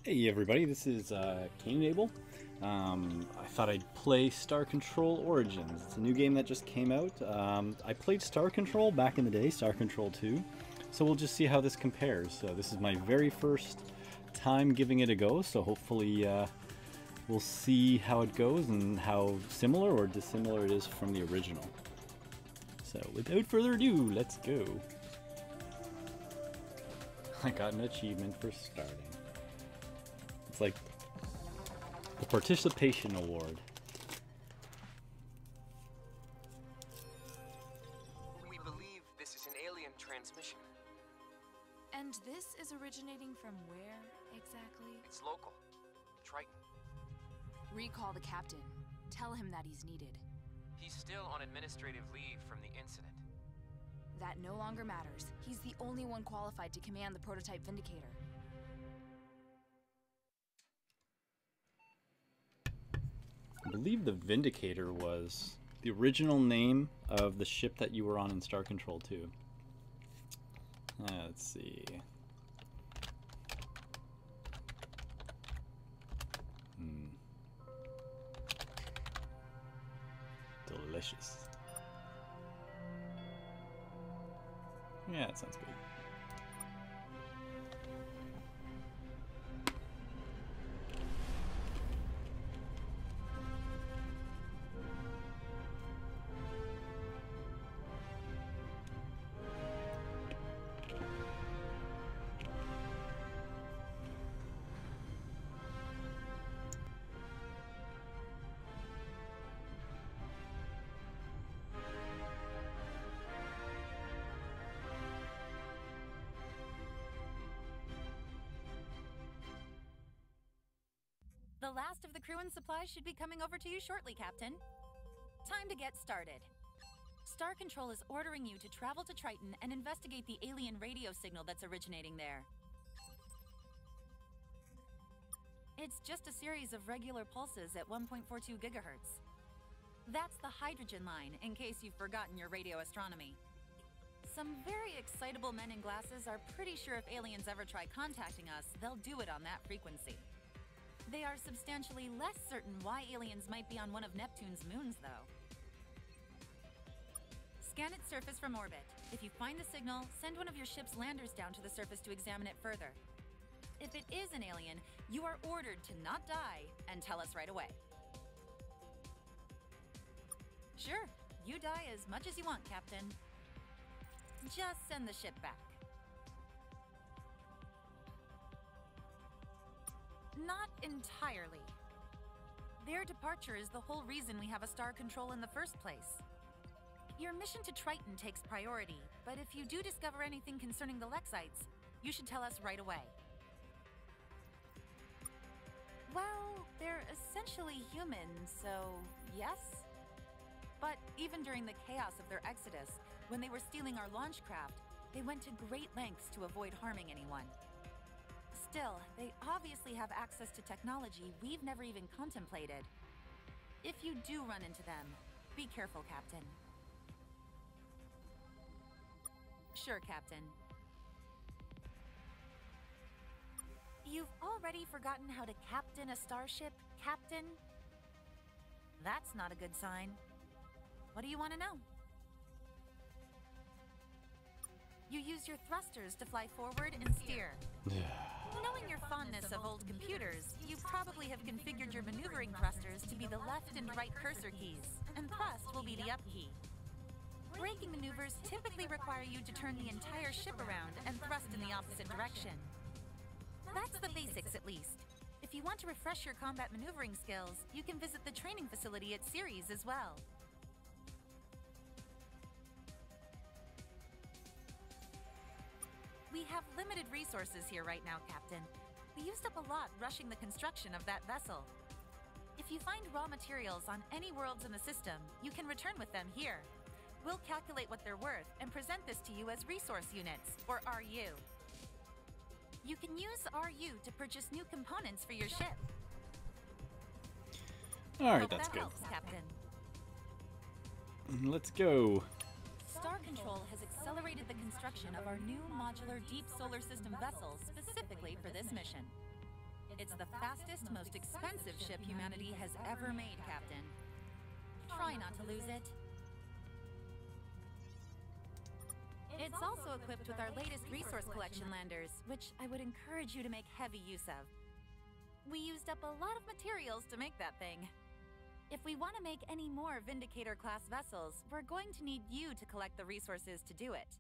Hey everybody, this is Cain Abel. I thought I'd play Star Control Origins. It's a new game that just came out. I played Star Control back in the day, Star Control 2, so we'll just see how this compares. So this is my very first time giving it a go, so hopefully we'll see how it goes and how similar or dissimilar it is from the original. So without further ado, let's go. I got an achievement for starting. It's like the Participation Award. We believe this is an alien transmission. And this is originating from where, exactly? It's local. Triton. Recall the captain. Tell him that he's needed. He's still on administrative leave from the incident. That no longer matters. He's the only one qualified to command the prototype Vindicator. I believe the Vindicator was the original name of the ship that you were on in Star Control 2. Let's see. Delicious. Yeah, that sounds good. The last of the crew and supplies should be coming over to you shortly, Captain. Time to get started. Star Control is ordering you to travel to Triton and investigate the alien radio signal that's originating there. It's just a series of regular pulses at 1.42 gigahertz. That's the hydrogen line, in case you've forgotten your radio astronomy. Some very excitable men in glasses are pretty sure if aliens ever try contacting us, they'll do it on that frequency. They are substantially less certain why aliens might be on one of Neptune's moons, though. Scan its surface from orbit. If you find the signal, send one of your ship's landers down to the surface to examine it further. If it is an alien, you are ordered to not die and tell us right away. Sure, you die as much as you want, Captain. Just send the ship back. Not entirely. Their departure is the whole reason we have a Star Control in the first place. Your mission to Triton takes priority, but if you do discover anything concerning the Lexites, you should tell us right away. Well, they're essentially human, so yes? But even during the chaos of their exodus, when they were stealing our launch craft, they went to great lengths to avoid harming anyone. Still, they obviously have access to technology we've never even contemplated. If you do run into them, be careful, Captain. Sure, Captain. You've already forgotten how to captain a starship, Captain? That's not a good sign. What do you want to know? You use your thrusters to fly forward and steer. Knowing your fondness of old computers, you probably have configured your maneuvering thrusters to be the left and right cursor keys, and thrust will be the up key. Braking maneuvers typically require you to turn the entire ship around and thrust in the opposite direction. That's the basics, at least. If you want to refresh your combat maneuvering skills, you can visit the training facility at Ceres as well. We have limited resources here right now, Captain. We used up a lot rushing the construction of that vessel. If you find raw materials on any worlds in the system, you can return with them here. We'll calculate what they're worth and present this to you as resource units, or RU. You can use RU to purchase new components for your ship. Alright, that's good. Helps, Captain. Let's go. Star Control has accelerated the construction of our new modular deep solar system vessel specifically for this mission. It's the fastest, most expensive ship humanity has ever made, Captain. Try not to lose it. It's also equipped with our latest resource collection landers, which I would encourage you to make heavy use of. We used up a lot of materials to make that thing. If we want to make any more Vindicator-class vessels, we're going to need you to collect the resources to do it.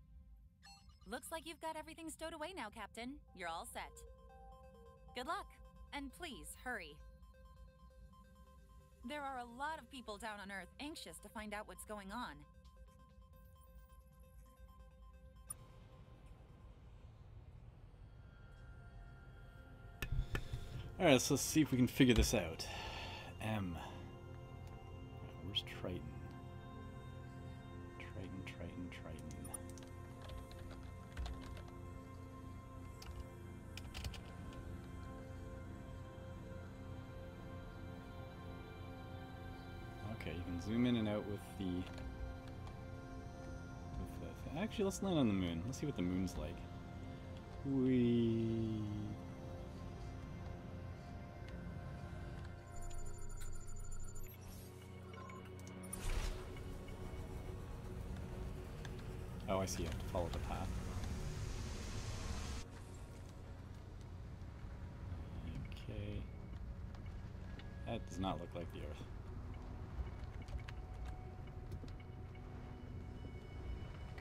Looks like you've got everything stowed away now, Captain. You're all set. Good luck, and please, hurry. There are a lot of people down on Earth anxious to find out what's going on. Alright, so let's see if we can figure this out. M. Alright, where's Triton? Triton. Okay, you can zoom in and out with the... Actually, let's land on the moon. Let's see what the moon's like. Oh, I see. I have to follow the path. Okay. That does not look like the Earth.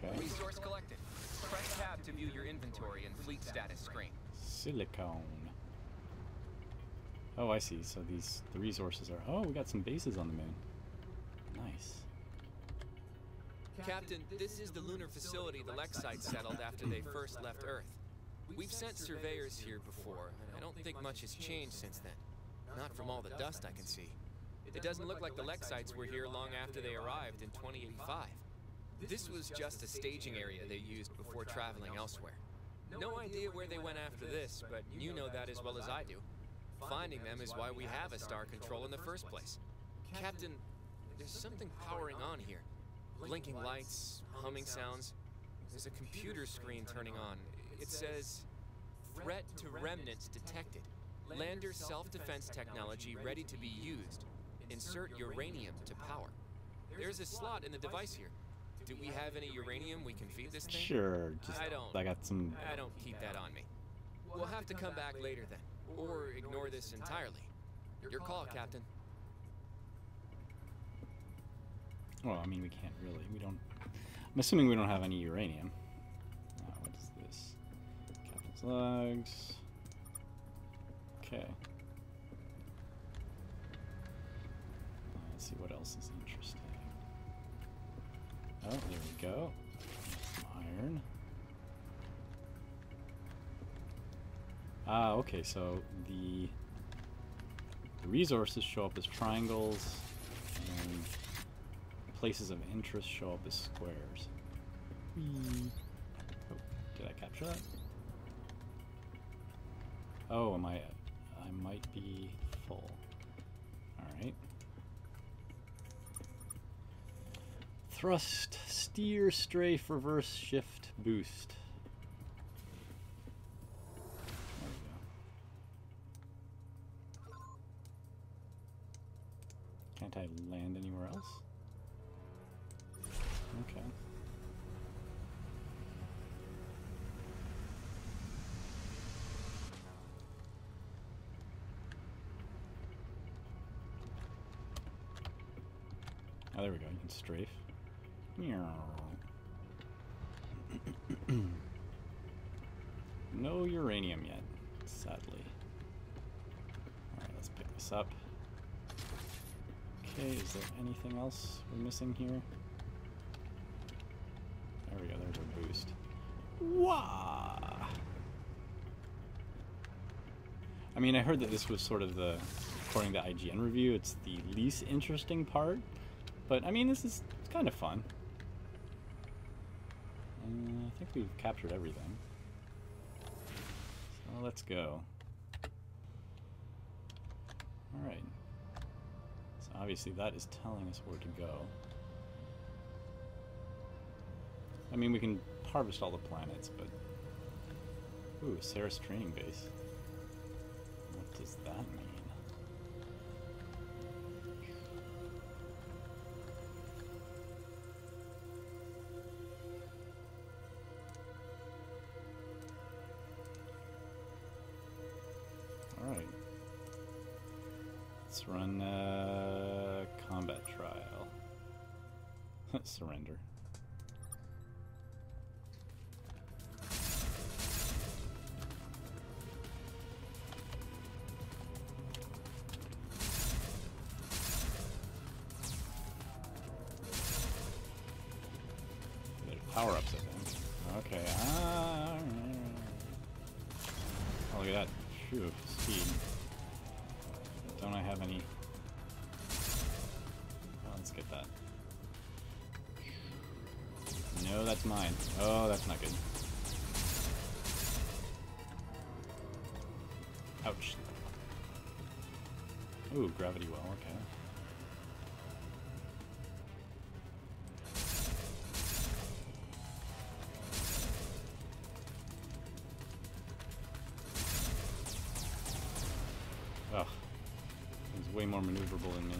Okay. Resource collected. Press tab to view your inventory and fleet status screen. Silicone. Oh, I see. So the resources are... Oh, we got some bases on the moon. Nice. Captain, this is the lunar facility the Lexite settled after they first left Earth. We've sent surveyors here before, and I don't think much has changed since then. Not from all the dust I can see. It doesn't look like the Lexites were here long after they arrived in 2085. This was just a staging area they used before traveling elsewhere. No idea where they went after this, but you know that as well as I do. Finding them is why we have a Star Control in the first place. Captain, there's something powering on here. Blinking lights, humming sounds. There's a computer screen turning on. It says, "Threat to remnants detected. Lander self-defense technology ready to be used. Insert uranium to power." There's a slot in the device here. Do we have any uranium we can feed this thing? Sure. Just, I got some... I don't keep that on me. We'll have to come back later then. Or ignore this entirely. Your call, Captain. Well, I mean, we can't really. We don't... I'm assuming we don't have any uranium. What is this? Captain's logs. Okay. Let's see what else is interesting. Oh, there we go. Some iron. Ah, okay, so the resources show up as triangles, and places of interest show up as squares. Whee. Oh, did I capture that? Oh, I might be full. Alright. Thrust, steer, strafe, reverse, shift, boost. There we go. Can't I land anywhere else? Okay. Oh, there we go. You can strafe. No uranium yet, sadly. Alright, let's pick this up. Okay, is there anything else we're missing here? There we go, there's our boost. Wah! I mean, I heard that this was sort of the, according to IGN review, it's the least interesting part. But, I mean, this is kind of fun. I think we've captured everything. So let's go. Alright. So obviously that is telling us where to go. I mean, we can harvest all the planets, but... Ooh, Ceres training base. What does that mean? Alright. Let's run combat trial. Surrender. Power-ups, I think. Okay. Oh, look at that. Phew, speed. Don't I have any? Oh, let's get that. No, that's mine. Oh, that's not good. Ouch. Ooh, gravity well, okay. Ugh. He's way more maneuverable than me.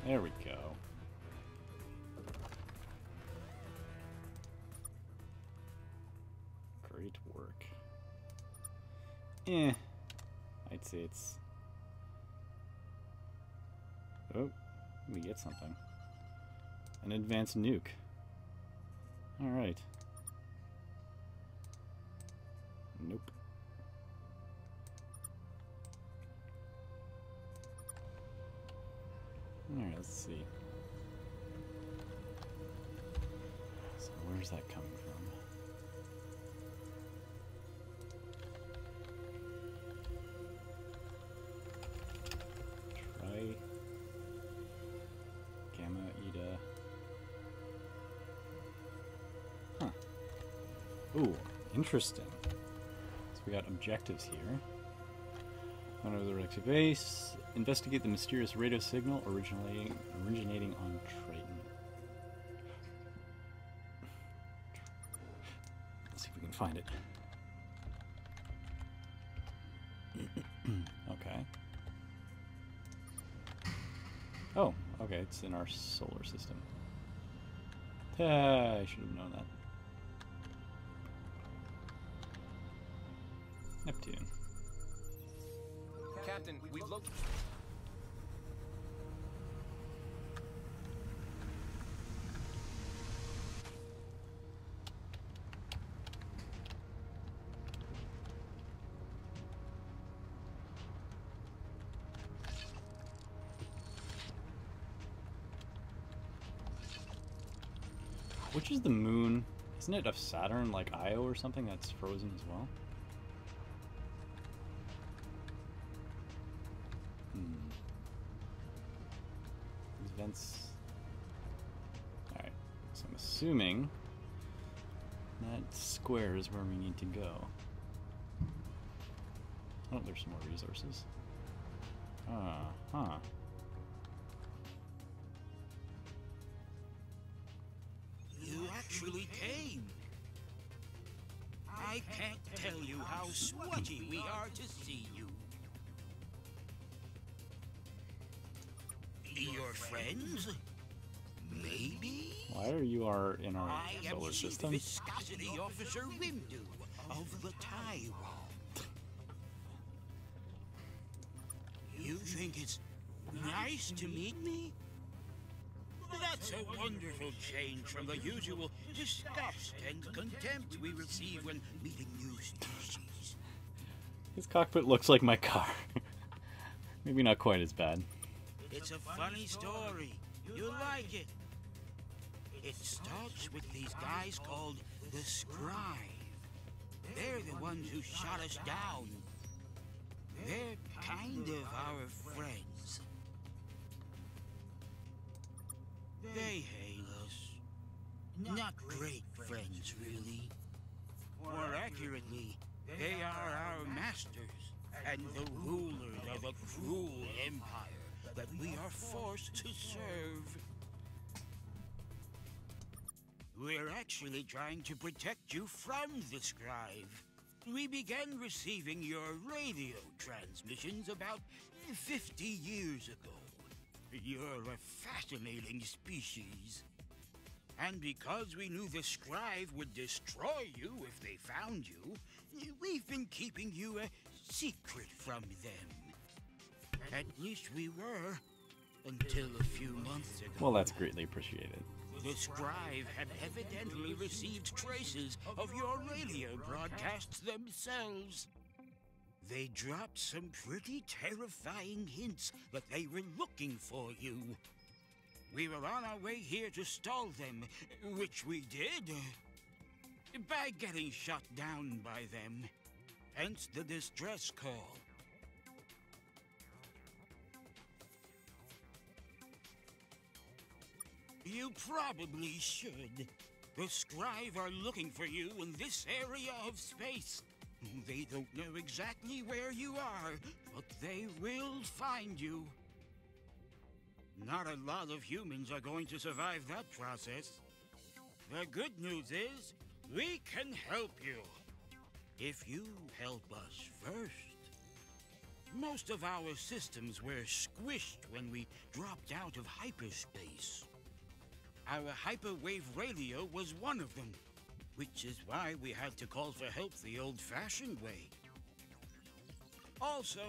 There we go. Great work. I'd say it's... Oh, we get something. An advanced nuke. Alright. Nope. Alright, let's see. So where's that coming from? Try Gamma Eta. Huh. Ooh, interesting. So we got objectives here. One of the Rexy base. Investigate the mysterious radio signal originating on Triton. Let's see if we can find it. Okay. Oh, okay, it's in our solar system. I should have known that. Neptune. Captain, we've located... Which is the moon? Isn't it of Saturn, like Io or something, that's frozen as well? These vents... Alright, so I'm assuming that square is where we need to go. Oh, there's some more resources. Huh. You actually came. I can't tell you how sweaty we are to see you. Your friends? Maybe? Why are you in our I am solar Chief system? Viscosity Officer Rimdu of the Tyrol. You think it's nice to meet me? That's a wonderful change from the usual disgust and contempt we receive when meeting new species. His cockpit looks like my car. Maybe not quite as bad. It's a funny story. You'll like it. It starts with these guys called the Scribe. They're the ones who shot us down. They're kind of our friends. They hate us. Not great friends, really. More accurately, they are our masters and the rulers of a cruel empire that we are forced to serve. We're actually trying to protect you from the Scribe. We began receiving your radio transmissions about 50 years ago. You're a fascinating species. And because we knew the Scribe would destroy you if they found you, we've been keeping you a secret from them. At least we were, until a few months ago. Well, that's greatly appreciated. The Scribe had evidently received traces of your radio broadcasts themselves. They dropped some pretty terrifying hints that they were looking for you. We were on our way here to stall them, which we did, by getting shot down by them. Hence the distress call. You probably should. The Scribe are looking for you in this area of space. They don't know exactly where you are, but they will find you. Not a lot of humans are going to survive that process. The good news is, we can help you. If you help us first. Most of our systems were squished when we dropped out of hyperspace. Our hyperwave radio was one of them, which is why we had to call for help the old-fashioned way. Also,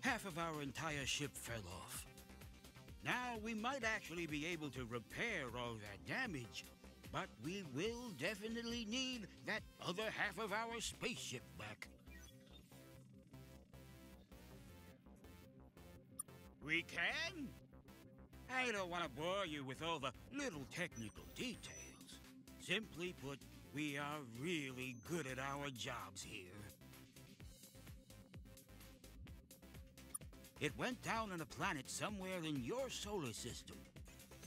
half of our entire ship fell off. Now, we might actually be able to repair all that damage, but we will definitely need that other half of our spaceship back. We can? I don't want to bore you with all the little technical details. Simply put, we are really good at our jobs here. It went down on a planet somewhere in your solar system.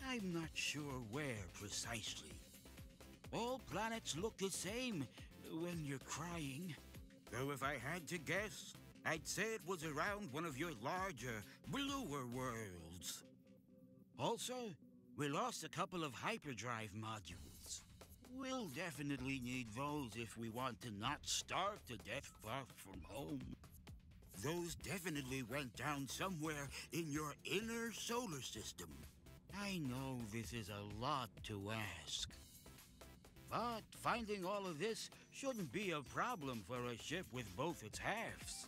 I'm not sure where precisely. All planets look the same when you're crying. Though if I had to guess, I'd say it was around one of your larger, bluer worlds. Also, we lost a couple of hyperdrive modules. We'll definitely need those if we want to not starve to death far from home. Those definitely went down somewhere in your inner solar system. I know this is a lot to ask. But finding all of this shouldn't be a problem for a ship with both its halves.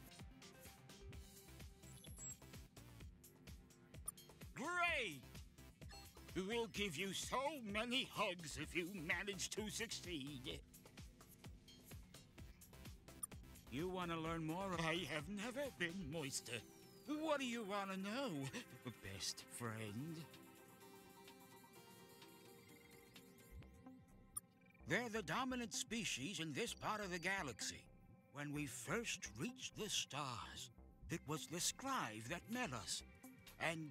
Great! We'll give you so many hugs if you manage to succeed. You want to learn more? I have never been moister. What do you want to know, best friend? They're the dominant species in this part of the galaxy. When we first reached the stars, it was the Scribe that met us, and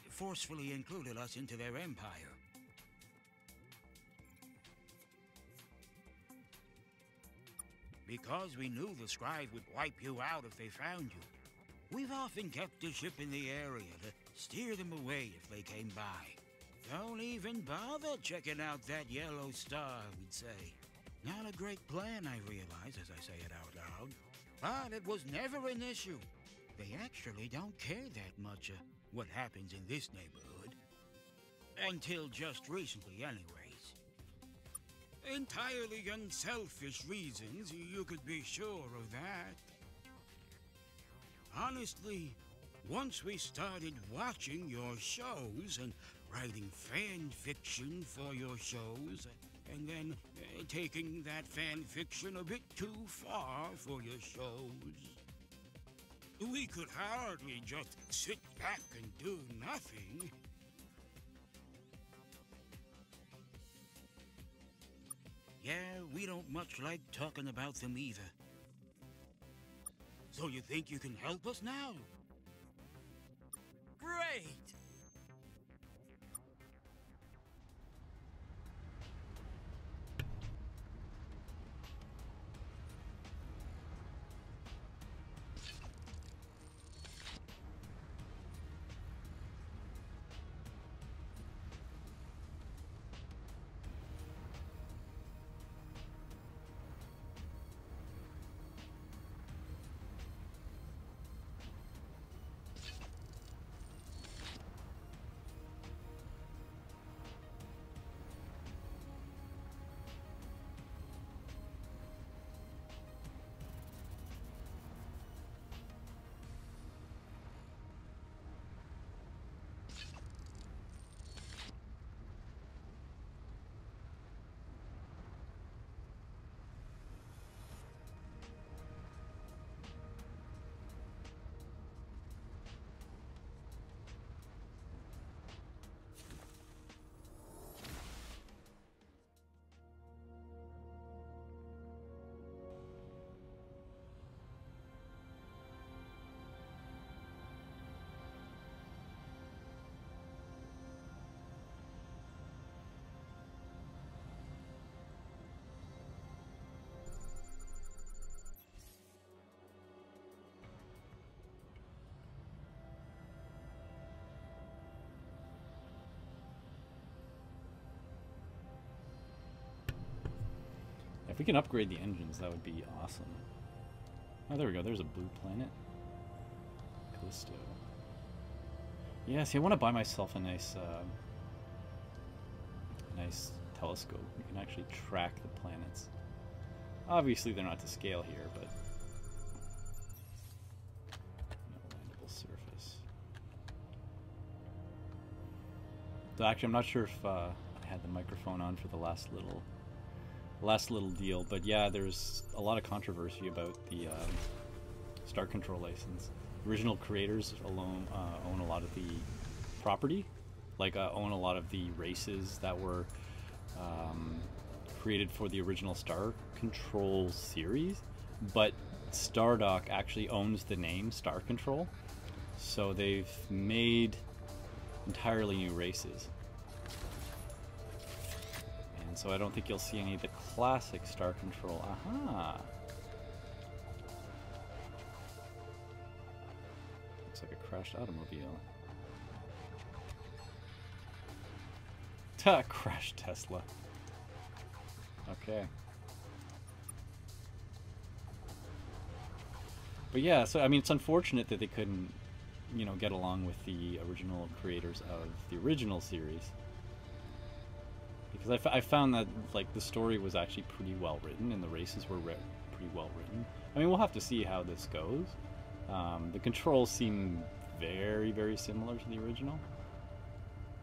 forcefully included us into their empire. Because we knew the Scribe would wipe you out if they found you, we've often kept a ship in the area to steer them away if they came by. Don't even bother checking out that yellow star, we'd say. Not a great plan, I realize, as I say it out loud. But it was never an issue. They actually don't care that much what happens in this neighborhood. Until just recently, anyways. Entirely unselfish reasons, you could be sure of that. Honestly, once we started watching your shows and writing fan fiction for your shows, and then taking that fan fiction a bit too far for your shows, we could hardly just sit back and do nothing. Yeah, we don't much like talking about them either. So you think you can help us now? Great! we can upgrade the engines, that would be awesome. Oh, there we go. There's a blue planet. Callisto. Yeah, see, I want to buy myself a nice telescope. You can actually track the planets. Obviously, they're not to scale here, but no landable surface. So actually, I'm not sure if I had the microphone on for the last little deal, but yeah, there's a lot of controversy about the Star Control license. Original creators alone own a lot of the property, like own a lot of the races that were created for the original Star Control series, but Stardock actually owns the name Star Control, so they've made entirely new races. And so I don't think you'll see any of the classic Star Control. Aha! Looks like a crashed automobile. Ta! Crashed Tesla. Okay. But yeah, so I mean, it's unfortunate that they couldn't, you know, get along with the original creators of the original series. Because I found that, like, the story was actually pretty well written, and the races were pretty well written. I mean, we'll have to see how this goes. The controls seem very, very similar to the original.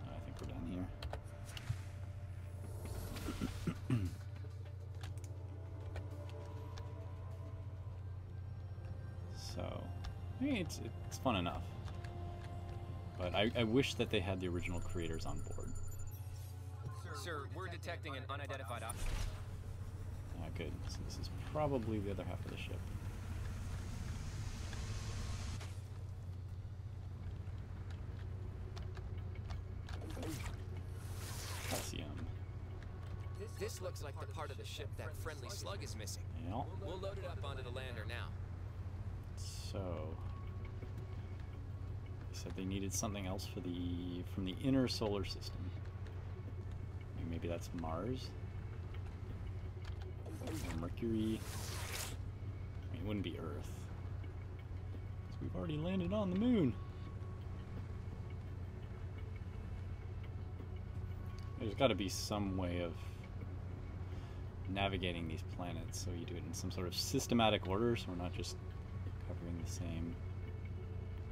I think we're done here. So, I mean, it's fun enough. But I wish that they had the original creators on board. Sir, we're detecting an unidentified object. Good. So this is probably the other half of the ship. Calcium. This looks like the part of the ship that friendly slug is missing. Yeah. We'll load it up onto the lander now. So they said they needed something else for from the inner solar system. Maybe that's Mars or Mercury. I mean, it wouldn't be Earth, 'cause we've already landed on the moon. There's got to be some way of navigating these planets, so you do it in some sort of systematic order, so we're not just covering the same.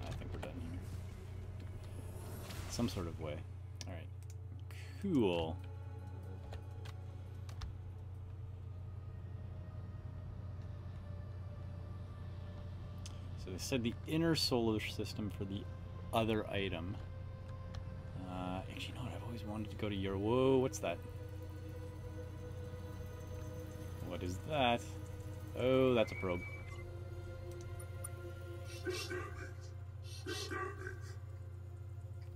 I think we're done here. Some sort of way. All right. Cool. So they said the inner solar system for the other item. Actually, you know what? I've always wanted to go to Europe. Whoa, what's that? What is that? Oh, that's a probe. Scanning.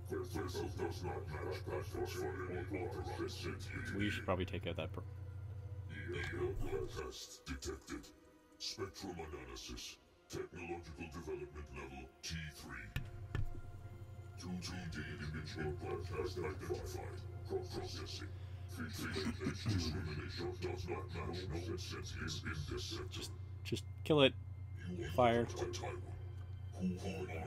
The vessel does not match platforms for any authorized sentient. We should probably take out that probe. EO blood test detected. Spectrum analysis. Technological development level T3. 2D dimensional broadcast identified. Processing. Facial edge discrimination does not match known sentience in this sector. Just kill it. You are Fire. Taiwan. Who are you?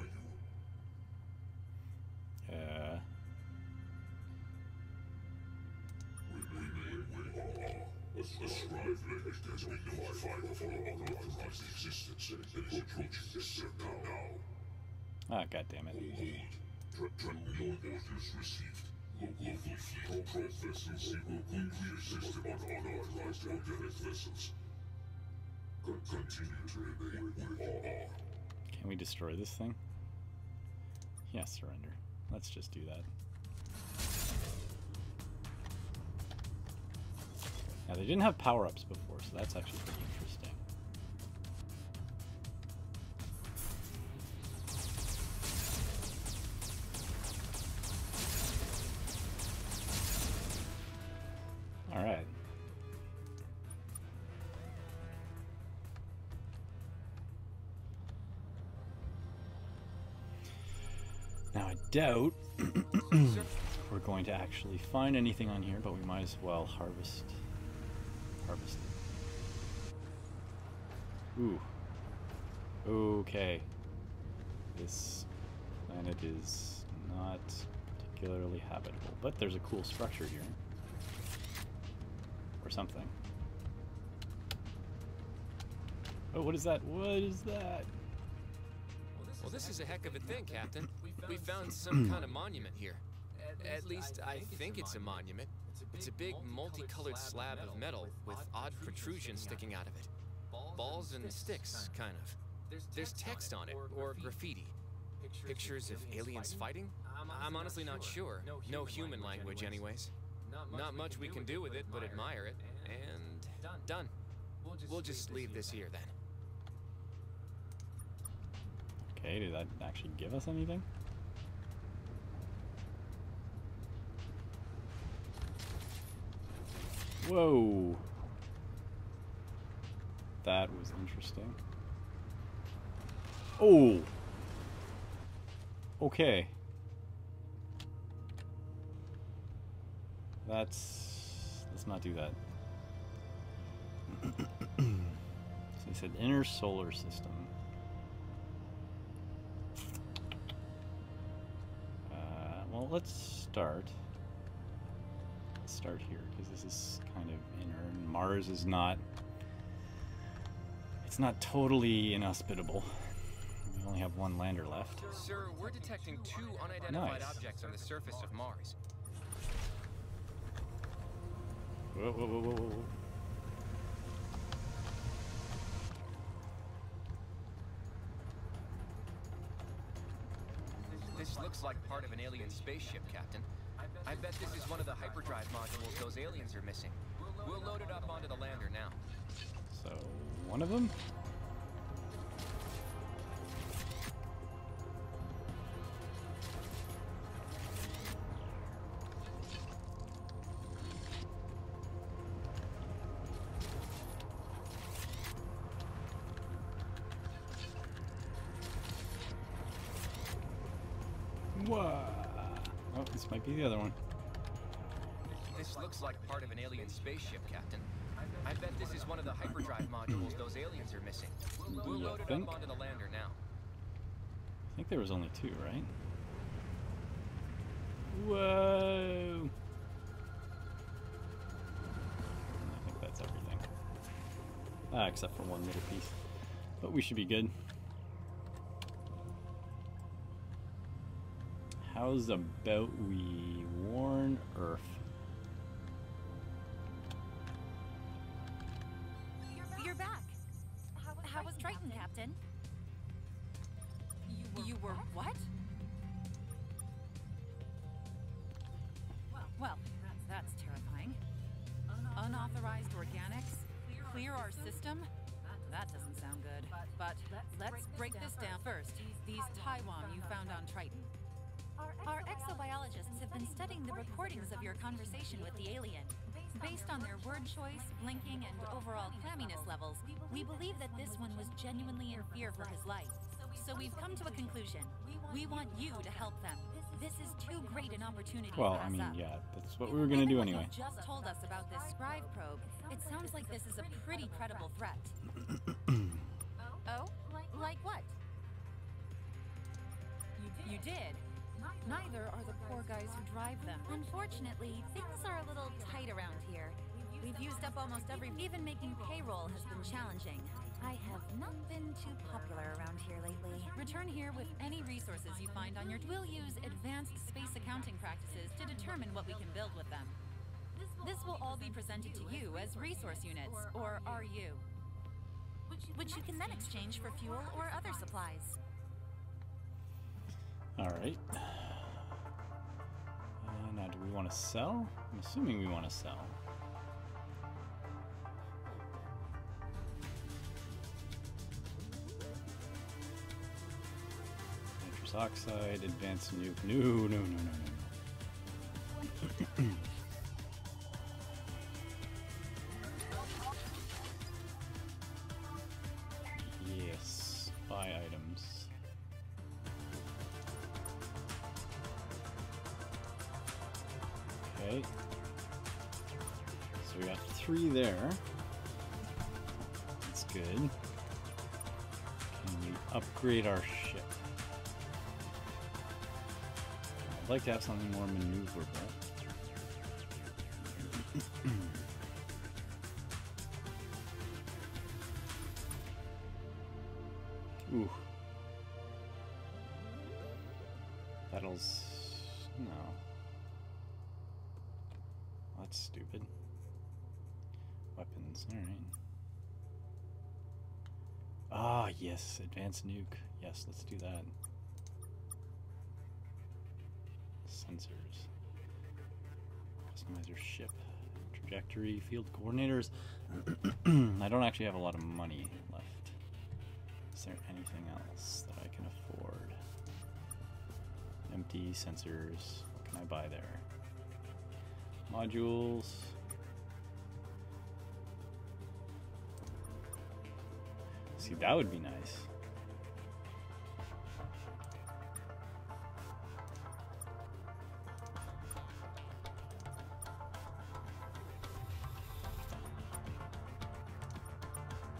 Remain where you are. A scribe legate has been notified of our unauthorized existence and is approaching this sector now. Ah, goddammit. Your orders received. Local fleet probe vessels sequel nuclear system on unauthorized organic vessels. Continue to remain where you are. Can we destroy this thing? Yeah, surrender. Let's just do that. Now, they didn't have power-ups before, so that's actually pretty interesting. Alright. Now, I doubt we're going to actually find anything on here, but we might as well harvest it. Ooh. Okay. This planet is not particularly habitable, but there's a cool structure here. Or something. Oh, what is that? What is that? Well, this is a heck of a thing, Captain. We found some kind of monument here. At least, I think it's a monument. It's a big, multicolored slab of metal with odd protrusions sticking out of it. Balls and sticks, kind of. There's text on it, or graffiti. Pictures of aliens fighting? I'm honestly not sure. No human language, anyways. Not much we can do with it, but admire it. And done. We'll just leave this here, then. Okay, did that actually give us anything? Whoa! That was interesting. Oh! Okay. Let's not do that. So he said inner solar system. Well, let's start. Let's start here, because this is kind of inner, and Mars is not... It's not totally inhospitable. We only have one lander left. Sir, we're detecting 2 unidentified Nice. objects on the surface of Mars. Whoa, whoa, whoa, whoa, whoa. This looks like part of an alien spaceship, Captain. I bet this is one of the hyperdrive modules those aliens are missing. We'll load it up onto the lander now. So, one of them? Whoa. Oh, this might be the other one. This looks like part of an alien spaceship, Captain. I bet this is one of the hyperdrive modules those aliens are missing. We'll You load it think? up onto the lander now. I think there was only 2, right? Whoa! I think that's everything. Ah, except for one little piece. But we should be good. How's about we warn Earth? You're back. How was Triton, Captain? You were what? Well, that's terrifying. Unauthorized organics? Clear our system? That doesn't sound good. But let's break this down first. These Taiwan you found on Triton. Our exobiologists have been studying the recordings of your conversation with the alien. Based on their word choice, blinking, and overall clamminess levels, we believe that this one was genuinely in fear for his life. So we've come to a conclusion. We want you to help them. This is too great an opportunity Well, to pass I mean, up. yeah, that's what we were gonna do Given anyway. what you just told us about this scribe probe, it sounds like this is a pretty credible threat. Oh? Like what? You did? Neither are the poor guys who drive them. Unfortunately, things are a little tight around here. We've used up almost even making payroll has been challenging. I have not been too popular around here lately. Return here with any resources you find on your... We'll use advanced space accounting practices to determine what we can build with them. This will all be presented to you as resource units, or RU, which you can then exchange for fuel or other supplies. Alright. Now, do we want to sell? I'm assuming we want to sell. Nitrous oxide, advanced nuke. No, no, no, no, no, no. Yes, buy items. Okay. So we got 3 there. That's good. upgrade our ship. I'd like to have something more maneuverable. Ooh. Battles... no. That's stupid. Weapons, alright. Ah, yes, advanced nuke. Yes, let's do that. Sensors. Customize your ship. Trajectory, field coordinators. I don't actually have a lot of money left. Is there anything else that I can afford? Empty sensors. What can I buy there? Modules. See, that would be nice.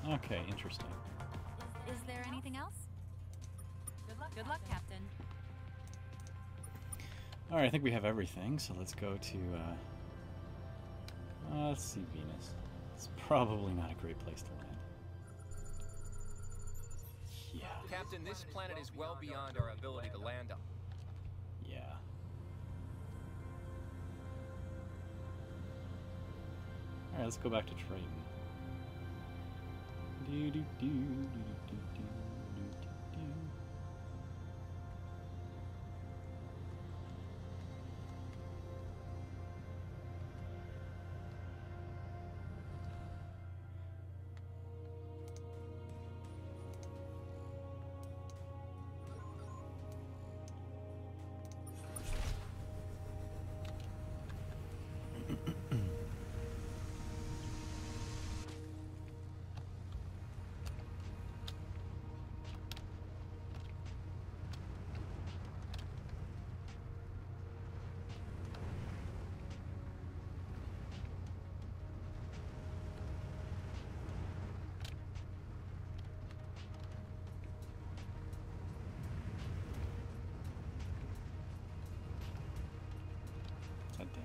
Okay, interesting. Is there anything else? Good luck, Captain. Alright, I think we have everything, so let's go to, let's see Venus. It's probably not a great place to land. Yeah. Captain, this planet is well beyond our ability to land on. Yeah. Alright, let's go back to Triton.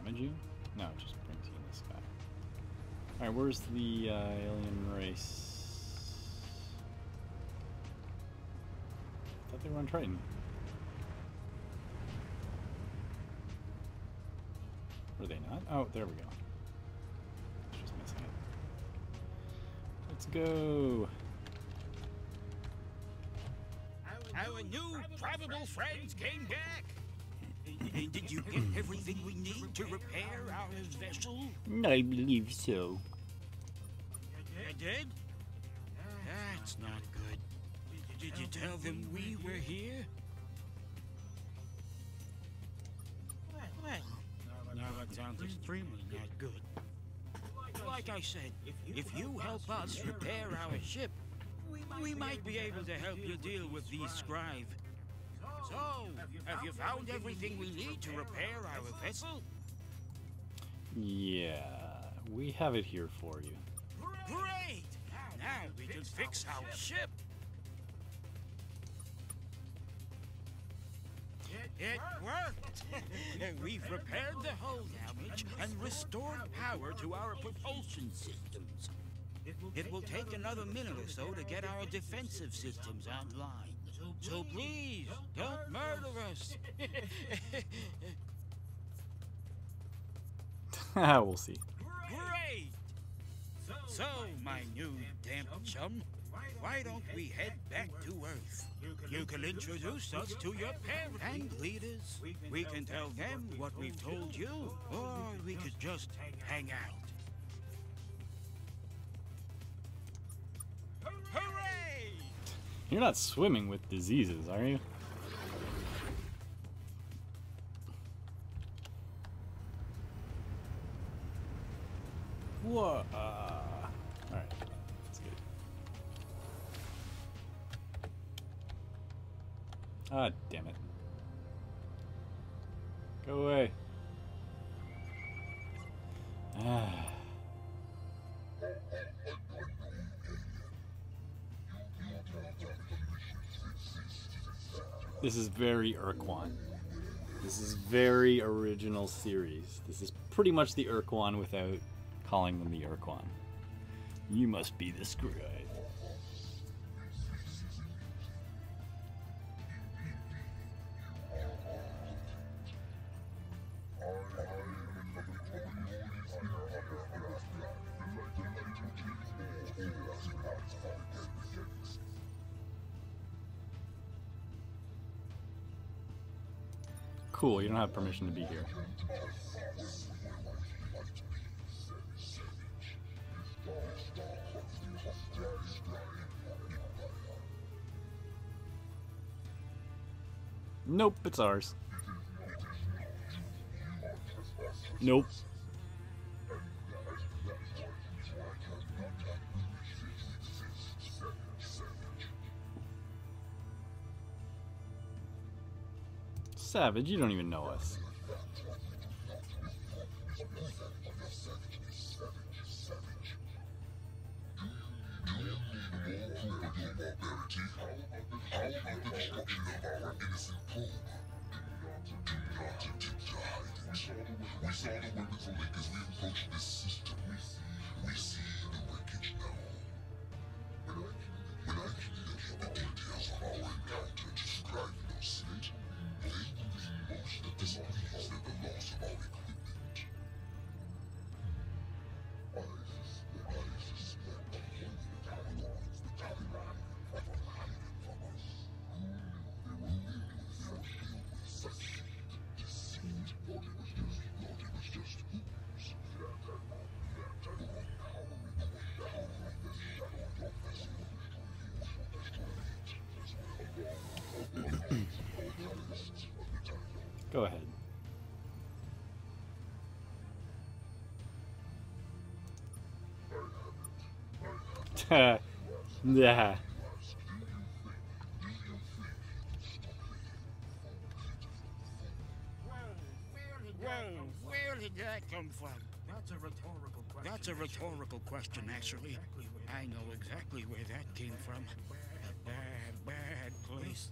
Damage you? No, it just brings you in the sky. Alright, where's the alien race? I thought they were on Triton. Were they not? Oh, there we go. Just missing it. Let's go! Our new probable friends came back! Did you get everything we need to repair our vessel? I believe so. You did? That's not good. Did you tell them we were here? Well, now that sounds extremely not good. Like I said, if you help us repair our ship, we might be able to help you deal with these Scrive. So, have you found everything we need to repair our vessel? Yeah, we have it here for you. Great! Now we can fix our ship. It worked! We've repaired the hull damage and restored power to our propulsion systems. It will take another minute or so to get our defensive systems online. So please, don't murder us. We'll see. Great! So, my new damp chum, why don't we head back to Earth? You can introduce us to your parents and leaders. We can tell them what we've told you, or we could just hang out. Hooray! You're not swimming with diseases, are you? Whoa. Alright. That's good. Ah, damn it. Go away. Ah. This is very Urquan. This is very original series. This is pretty much the Urquan without calling them the Urquan. You must be the scribe. Cool, you don't have permission to be here. Nope, it's ours. Nope. Savage, you don't even know us. We saw the weapons awake as we approached this system. We see the wreckage now. When I communicated the details of our encounter to Scribe Innocent, they believe most that this means that the loss of our equipment. I suspect that one of the Talons, the Taliban, are hiding from us. They were filled with such deceit. Thought it was just hoops. Go ahead. Yeah. Where did that come from? That's a rhetorical question, actually. I know exactly where that came from. A bad place.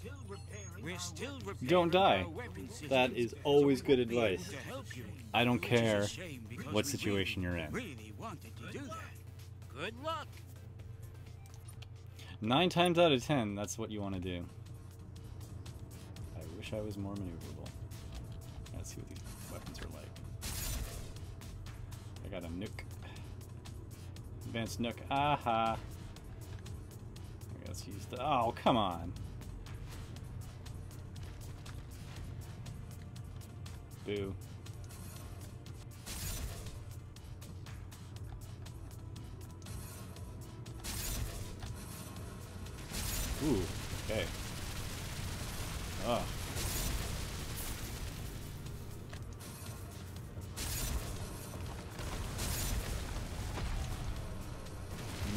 We're still repairing Don't die. our weapon systems, That is so always we good won't be able advice. to help you. I don't Which is a care shame because what we situation you're in. really wanted to do that. Good luck. 9 times out of 10, that's what you want to do. I wish I was more maneuverable. Let's see what these weapons are like. I got a nuke. Advanced nuke. Aha! Okay, let's use the. Oh, come on! Boo. Ooh, okay. Oh.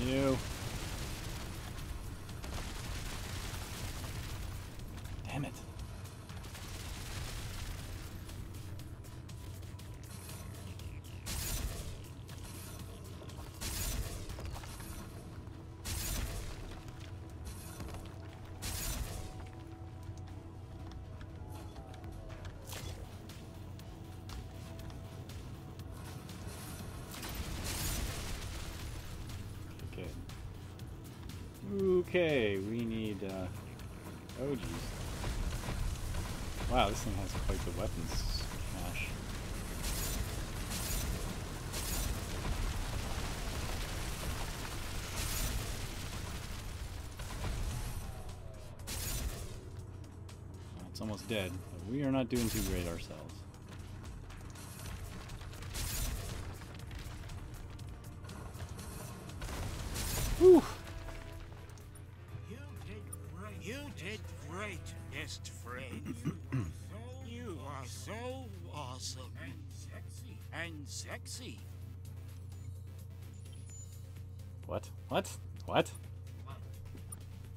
No. Damn it. Okay, we need, oh geez. Wow, this thing has quite the weapons cache. It's almost dead, but we are not doing too great ourselves. Whew! You did great, best friend. You are so awesome. And sexy. What? What? What?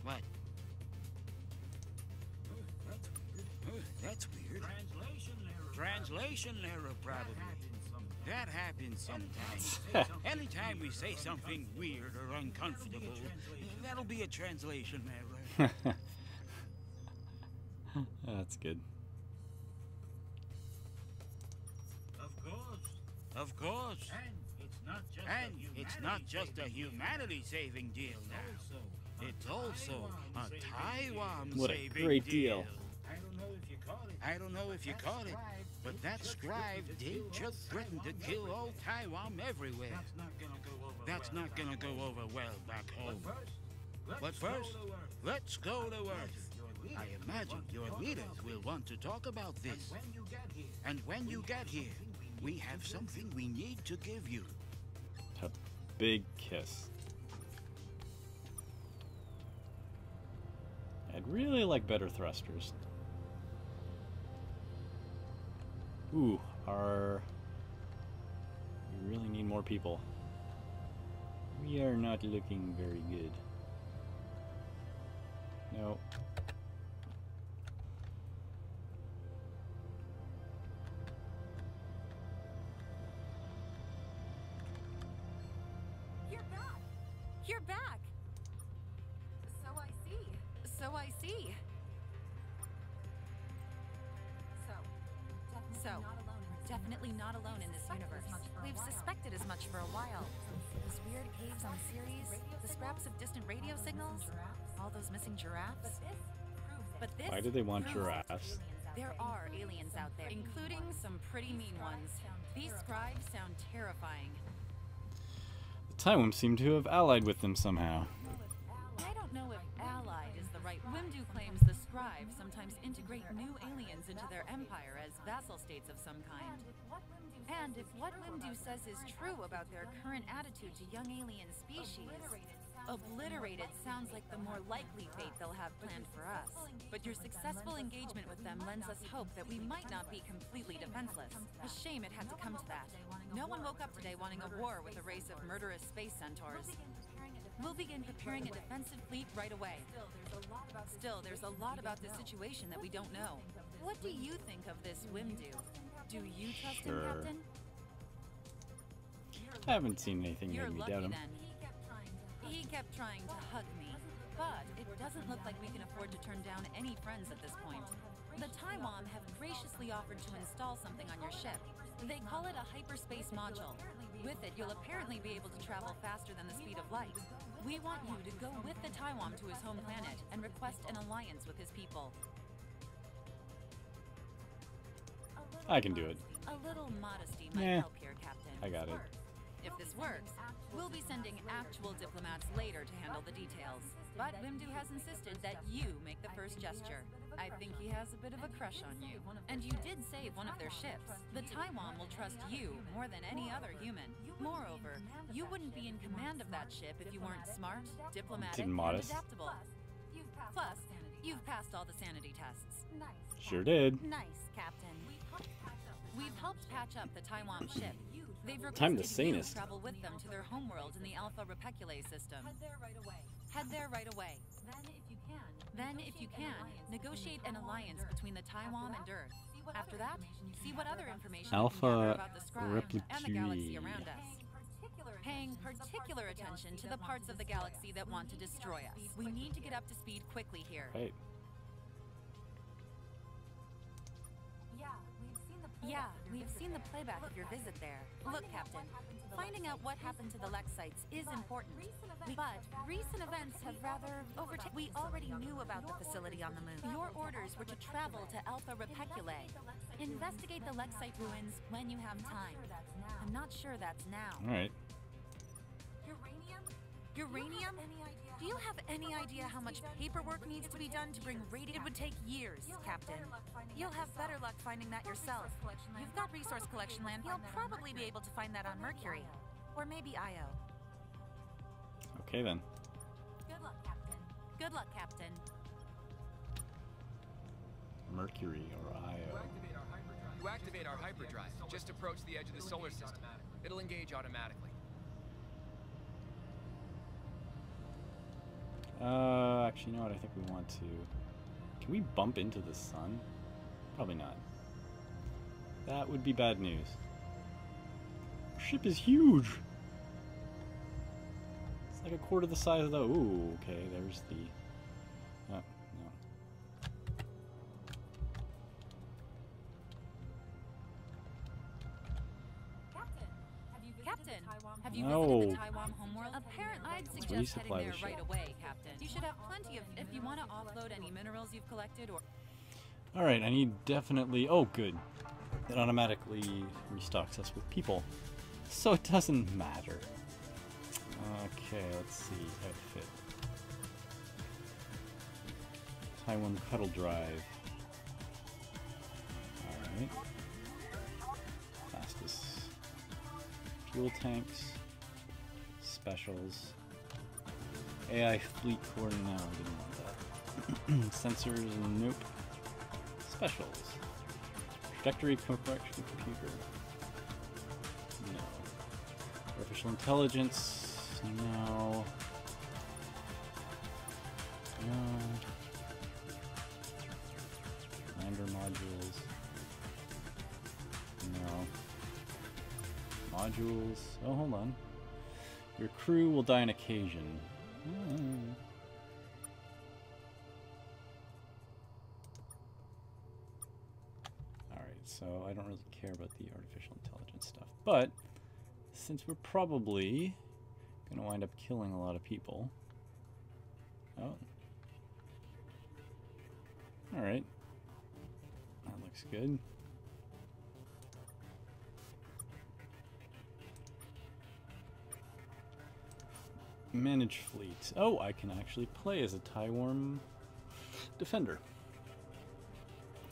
What? That's weird. Translation error, probably. That happens sometimes. Anytime we say something weird or uncomfortable, that'll be a translation error. That's good. Of course. And it's not just a humanity-saving deal now. It's also a Taiwan-saving deal. What a great deal. I don't know if you caught it, but that scribe did just threaten to kill all Taiwan everywhere. That's not gonna go over well back home. But first, let's go to Earth. I imagine your leaders will want to talk about this. And when you get here, we have something we need to give you. A big kiss. I'd really like better thrusters. Ooh, we really need more people. We are not looking very good. No. You're back! You're back! So I see. So I see. Definitely not alone in this universe. We've suspected as much for a while. Those weird caves on Ceres, the scraps of distant radio signals, all those missing giraffes. But this Why do they want proves it. giraffes? There are aliens out there, including some pretty mean ones. These scribes sound terrifying. The Taiwan seem to have allied with them somehow. I don't know if allied is the right. Wimdu claims the scribes sometimes integrate new aliens into their empire as vassal states of some kind. And if what Wimdu says is true about their current attitude to young alien species, obliterated sounds like the more likely fate they'll have planned for us. But your successful engagement with them lends us hope that we might not be completely defenseless. A shame it had to come to that. No one woke up today wanting a war with a race of murderous space centaurs. We'll begin preparing a defensive fleet right away. Still, there's a lot about this situation that we don't know. What do you think of this Wimdu? Do you trust him, Sure. Captain? I haven't seen anything You're make me lucky doubt him. then. He kept trying to hug me, but it doesn't look like we can afford to turn down any friends at this point. The Taiwan have graciously offered to install something on your ship. They call it a hyperspace module. With it, you'll apparently be able to travel faster than the speed of light. We want you to go with the Taiwan to his home planet and request an alliance with his people. I can do it. A little modesty might Nah. help here, Captain. I got it. If this works, we'll be sending actual diplomats later to handle the details. But Wimdu has insisted that you make the first gesture. I think he has a bit of a crush on you. And you did save one of their ships. The Taiwan will trust you more than any other human. Moreover, you wouldn't be in command of that ship if you weren't smart, diplomatic, and modest. adaptable. Plus, you've passed all the sanity tests. Sure did. Nice, Captain. We've helped patch up the Taiwan ship. They've Time to requested you sanest. travel with them to their homeworld in the Alpha Repeculate system. Head there right away. Then, if you can, negotiate an alliance between the Taiwan and Earth. After that, see what other information you can gather Alpha about the scribe and the galaxy Repeculate. around us. Paying particular attention to the parts of the galaxy that want to destroy us. We need to get up to speed quickly here. Right. Yeah, we've seen the playback of your visit there. Look, Captain, finding out what happened to the Lexites is important. But recent events have rather overtaken. We already knew about the facility on the moon. Your orders were to travel to Alpha Repeculate. Investigate the Lexite ruins when you have time. I'm not sure that's now. Alright. Uranium? Do you have any idea how much paperwork needs to be done to bring radium? It would take years, Captain. You'll have better luck finding that yourself. You've got resource collection land. You'll probably be able to find that on Mercury. Or maybe Io. Okay then. Good luck, Captain. Good luck, Captain. Mercury or Io. You activate our hyperdrive. Just approach the edge of the solar system. It'll engage automatically. Actually, you know what? I think we want to. Can we bump into the sun? Probably not. That would be bad news. Our ship is huge! It's like a quarter the size of the. Ooh, okay, there's the. Oh, no. Captain, have you No. visited the Taiwan homeworld? Apparently, I'd suggest heading resupply there the right ship. away, Captain. You should have plenty of. If you want to offload any minerals you've collected, or Alright, I need definitely... Oh, good. It automatically restocks us with people. So it doesn't matter. Okay, let's see. Outfit. Taiwan Cuddle Drive. Alright. Fastest. Fuel tanks. Specials. AI Fleet Core, no, I didn't want that. Sensors, nope. Specials. Trajectory correction computer. No. Artificial intelligence. No. No. Lander modules. No. Modules. Oh, hold on. Your crew will die on occasion. Alright, so I don't really care about the artificial intelligence stuff. But, since we're probably going to wind up killing a lot of people... Oh. Alright. That looks good. Manage fleet. Oh, I can actually play as a Taiwan defender.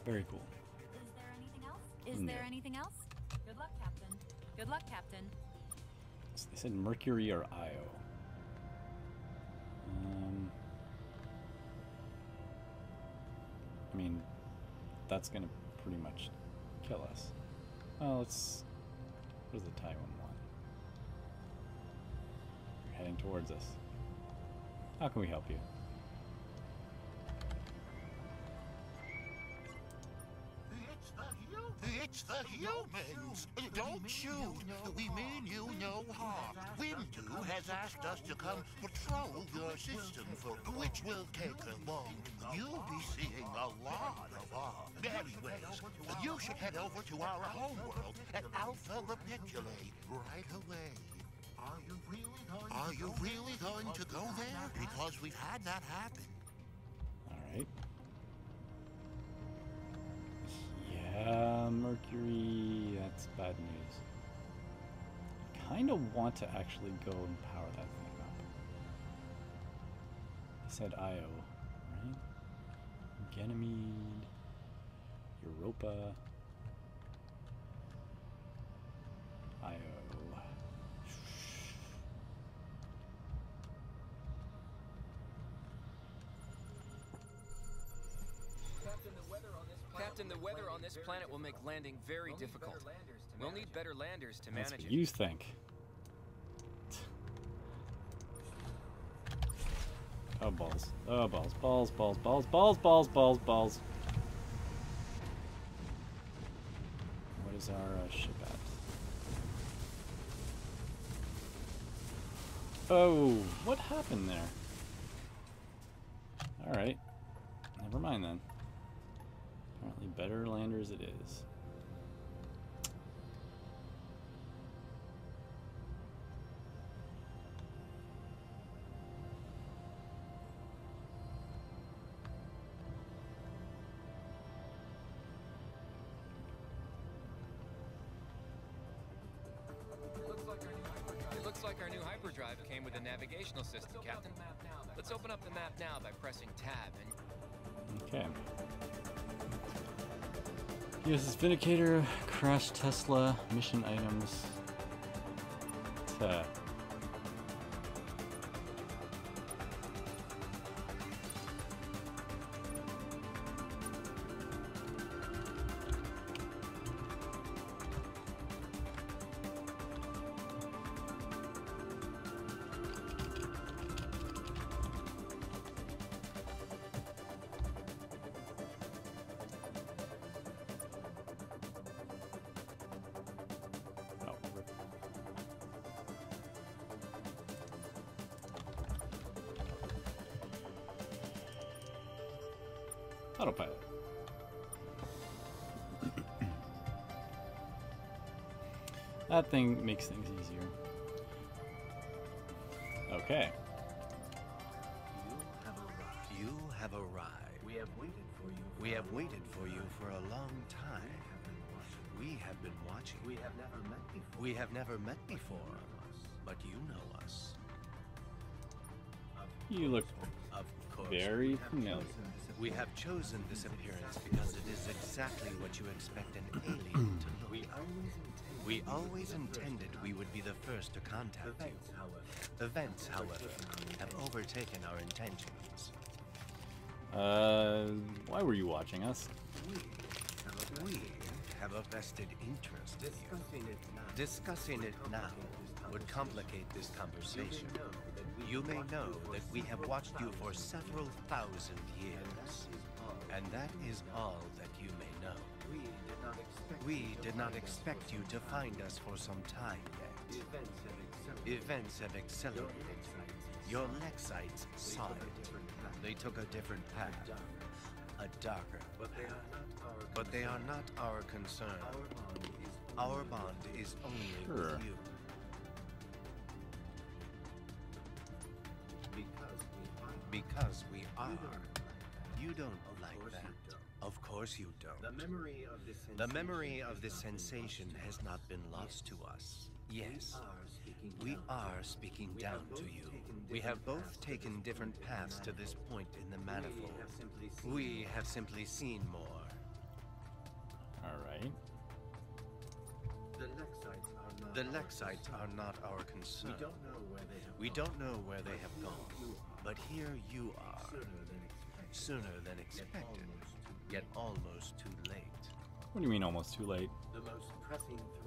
Very cool. is there anything else? Is No. there anything else? Good luck, Captain. Good luck, Captain. So they said Mercury or Io. I mean, that's gonna pretty much kill us. Well, let's... What does the Taiwan want? You're heading towards us. How can we help you? It's the humans! Don't shoot! We mean you no harm. Windu has asked us to come patrol your system, for which will take long. You'll be seeing a lot of harm. Anyways, you should head over to our homeworld at Alpha Lepiculae right away. Are you really going to go there? Because we've had that happen. Alright. Yeah, Mercury, that's bad news. I kind of want to actually go and power that thing up. I said Io, right? Ganymede, Europa, Io. Captain, the weather on this planet will make landing very difficult. We'll need better landers to That's manage what it. you think. Oh, balls. Oh, balls. Balls, balls, balls, balls, balls, balls, balls. What is our ship at? Oh, what happened there? Alright. Never mind then. Apparently better landers it is. It looks like our new hyperdrive came with a navigational system, Captain. Let's open up the map now by pressing tab and... Okay. USS Vindicator, Crash Tesla, mission items. Oh, rip. Autopilot. That thing makes things easier. Okay. You have arrived. We have waited for you. We have waited for you for a long time. We have been watching. We have never met before. We have never met before, but you know us. You look Of course. very familiar. We have chosen this appearance because it is exactly what you expect an alien to look. We always intended we would be the first to contact you. Events, however, have overtaken our intentions. Why were you watching us? We have a vested interest in you. Discussing it now would complicate this conversation. You may know that we have watched you for several thousand years, and that is all that you may know. We did not expect you to find us for some time yet. Events have accelerated. Your Lexites saw it. They took a different path, a darker path. But they are not our concern. Our bond is only Sure. with you. Because we are. You don't like that. Of course you don't. The memory of this sensation has not been lost to us. Yes, we are speaking down to you. We have both taken different paths to this point in the manifold. We have simply seen more. Alright. The Lexites are not our concern. We don't know where they have gone. But here you are. Sooner than expected, yet almost too late. What do you mean almost too late?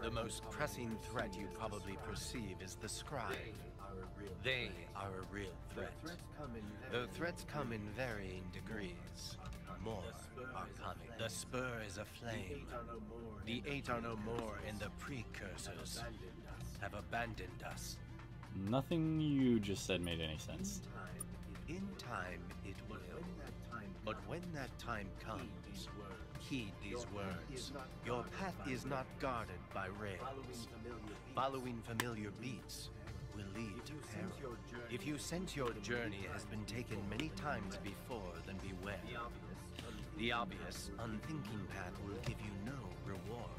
The most pressing threat you probably perceive is the Scribe. They are a real threat. Though threats come in varying degrees, more are coming. The Spur is aflame. The Eight are no more, and the Precursors have abandoned us. Nothing you just said made any sense. In time, it will. But when that time comes, heed these words. Your path is not guarded by rails. Following familiar beats will lead to peril. If you sense your journey has been taken many times before, then beware. The obvious, unthinking path will give you no reward.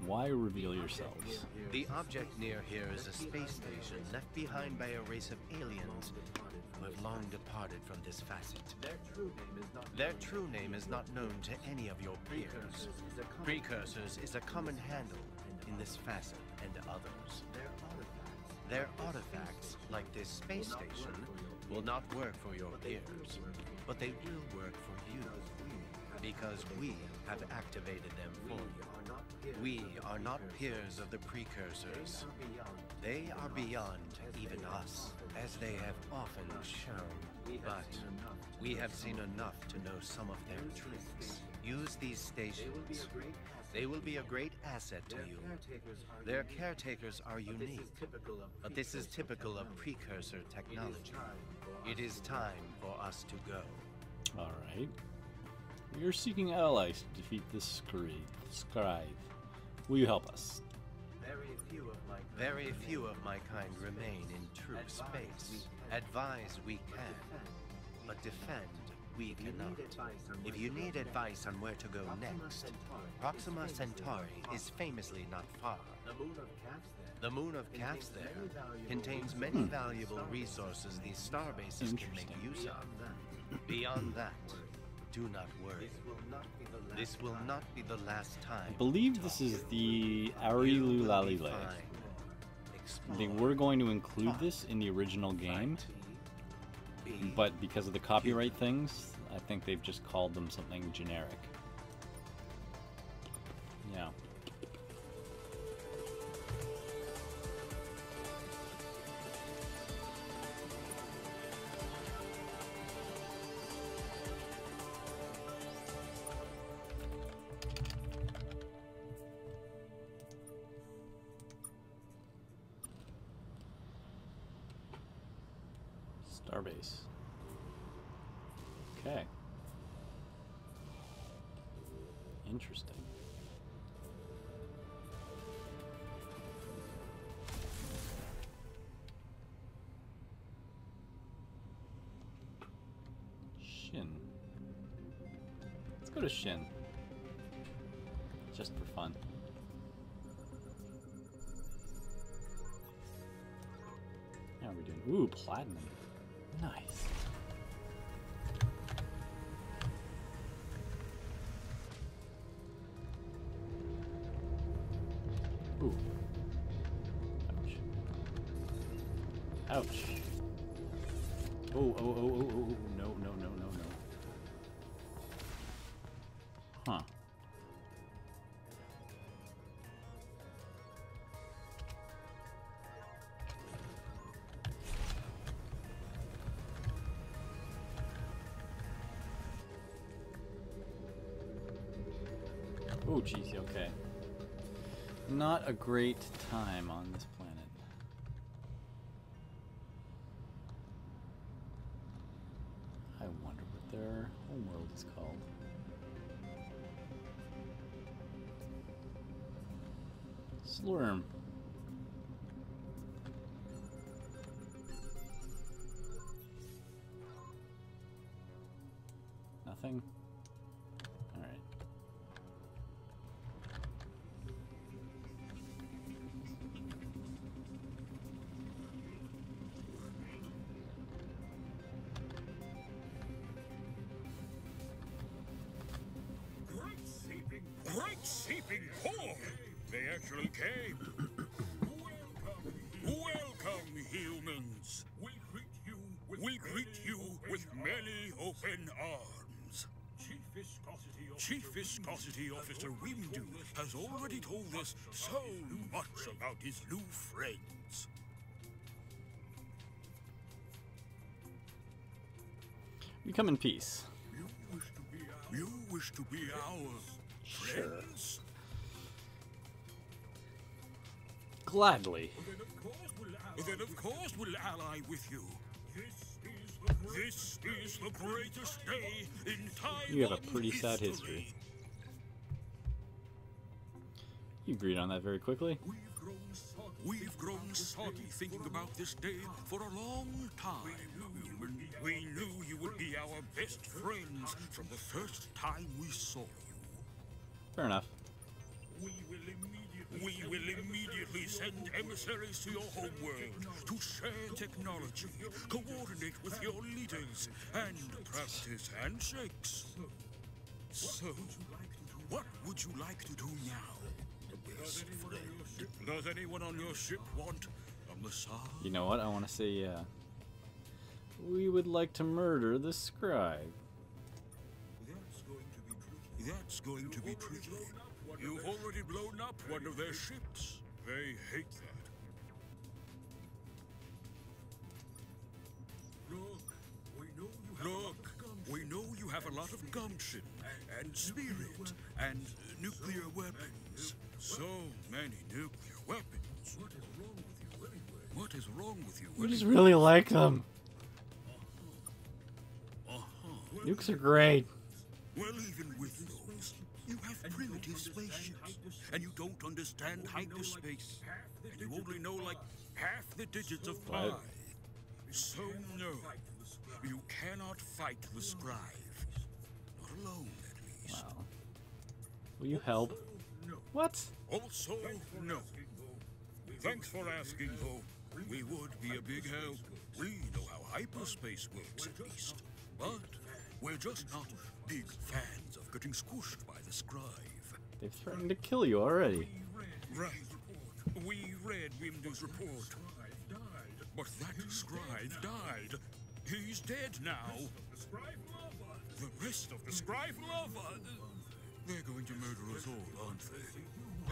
Why reveal yourselves? The object near here is a space station left behind by a race of aliens who have long departed from this facet. Their true name is not known to any of your peers. Precursors is a common handle in this facet and others. Their artifacts, like this space station, will not work for your peers, but they will work for you, because we have activated them for you. We are not peers of the Precursors. They are beyond even us, as they have often shown. But we have seen enough to know some of their tricks. Use these stations. They will be a great asset to you. Their caretakers are unique, but this is typical of Precursor technology. It is time for us to go. Alright. We are seeking allies to defeat this Scribe. Will you help us? Very few of my kind remain in true space. Advise we can, but defend we cannot. If you need advice on where to go next, Proxima Centauri is famously not far. The moon of Caps there contains many valuable resources these star bases can make use of. Beyond that, do not worry. This will not be the last time. I believe this is the Arilu Lalile. They were going to include this in the original game, but because of the copyright things, I think they've just called them something generic. Yeah. Starbase. Okay. Interesting. Shin. Let's go to Shin. Just for fun. How are we doing? Ooh, platinum. Nice. Ooh. Ouch. Ouch. Oh, oh, oh, oh, oh, oh, no, no, no, no, no. Huh. Oh, geez, okay. Not a great time on this planet. I wonder what their homeworld is called. Slurm. Nothing? Alright. Great seeping pour! They actually came. Welcome, humans. We greet you with many open arms. Chief Viscosity Officer Windu has already told us so much about his new friends. We come in peace. You wish to be our friends? Gladly. Then of course we'll ally with you. This is the greatest day in time. You have a pretty sad history. You agreed on that very quickly. We've grown soggy thinking about this day for a long time. We knew you would be our best friends from the first time we saw you. Fair enough. We will immediately send emissaries to your homeworld to share technology, coordinate with your leaders, and practice handshakes. So, what would you like to do now, best friend? Does anyone on your ship want a massage? You know what? I want to say, we would like to murder the scribe. That's going to be tricky. You've already blown up one of their ships. They hate that. Look, we know you have a lot of gumption, and spirit, and nuclear weapons. So many nuclear weapons. What is wrong with you? We just really like them. Nukes are great. Well, even with those, you have primitive spaceships, and you don't understand hyperspace, and you only know like half the digits of pi. What? So no, you cannot fight the scribe. Not alone, at least. Wow. Will you help? What? Also, no. Thanks for asking, though. We would be a big help. We know how hyperspace works, at least. But we're just not big fans of getting squished by the scribe. They've threatened to kill you already. Right. We read Windu's report. But that scribe died. He's dead now. The rest of the scribe lava. They're going to murder us all, aren't they?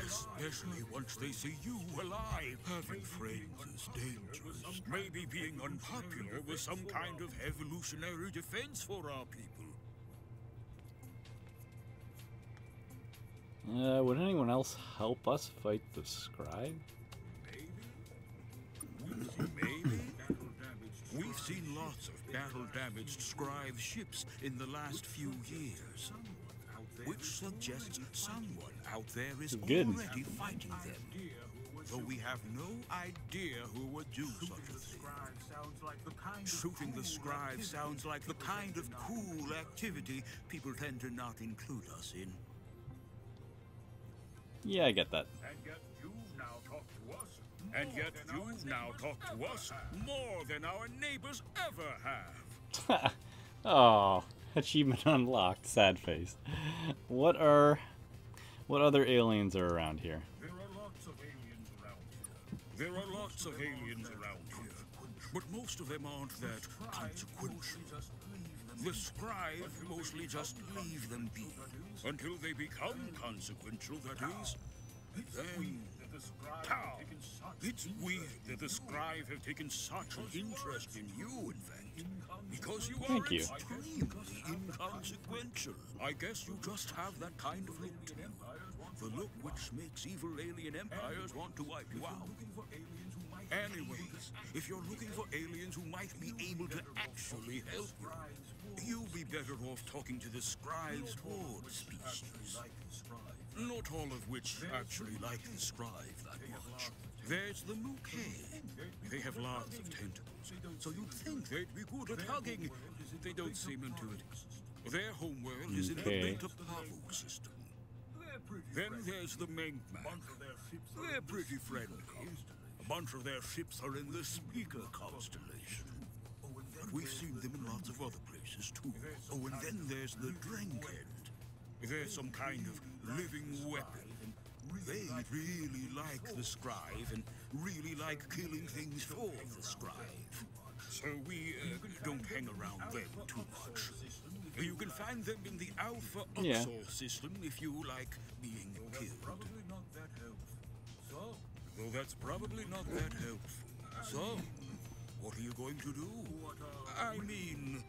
Especially once they see you alive. Having friends is dangerous. Maybe being unpopular was some kind of evolutionary defense for our people. Would anyone else help us fight the scribe? Maybe. We've seen lots of battle-damaged scribe ships in the last few years, which suggests someone out there is Good. already fighting them. though we have no idea who would do such a thing. Shooting the scribe sounds like the kind of cool activity people tend to not include us in. Yeah, I get that. And yet you've now talked to us. And yet you've now talked to us more than our neighbors ever have. Oh, achievement unlocked. Sad face. What other aliens are around here? There are lots of aliens around here. There are lots of aliens around here. But most of them aren't that consequential. The Scribe mostly just leave them be. Until they become consequential, that is. Then... How? It's weird that the Scribe have taken such an interest in you, in fact. Because you are extremely inconsequential. I guess you just have that kind of look to you. The look which makes evil alien empires want to wipe you out. Anyways, if you're looking for aliens who might be able to actually help you, you'll be better off talking to the Scribe's board species. Not all of which actually like the Scribe that much. There's the Mouquet. They have lots of tentacles, so you'd think they'd be good at hugging. They don't seem into it. Their homeworld is in the Beta Pavo system. Then there's the Mengmak. They're pretty friendly. A bunch of their ships are in the Speaker constellation. But we've seen them in lots of other places too. Oh, and then there's the Drenkend. They're some kind of living weapon. They really like the Scribe and really like killing things for the Scribe. So we don't hang around them too much. You can find them in the Alpha Uxor system if you like being killed. Though that's probably not that helpful. So, what are you going to do? I mean,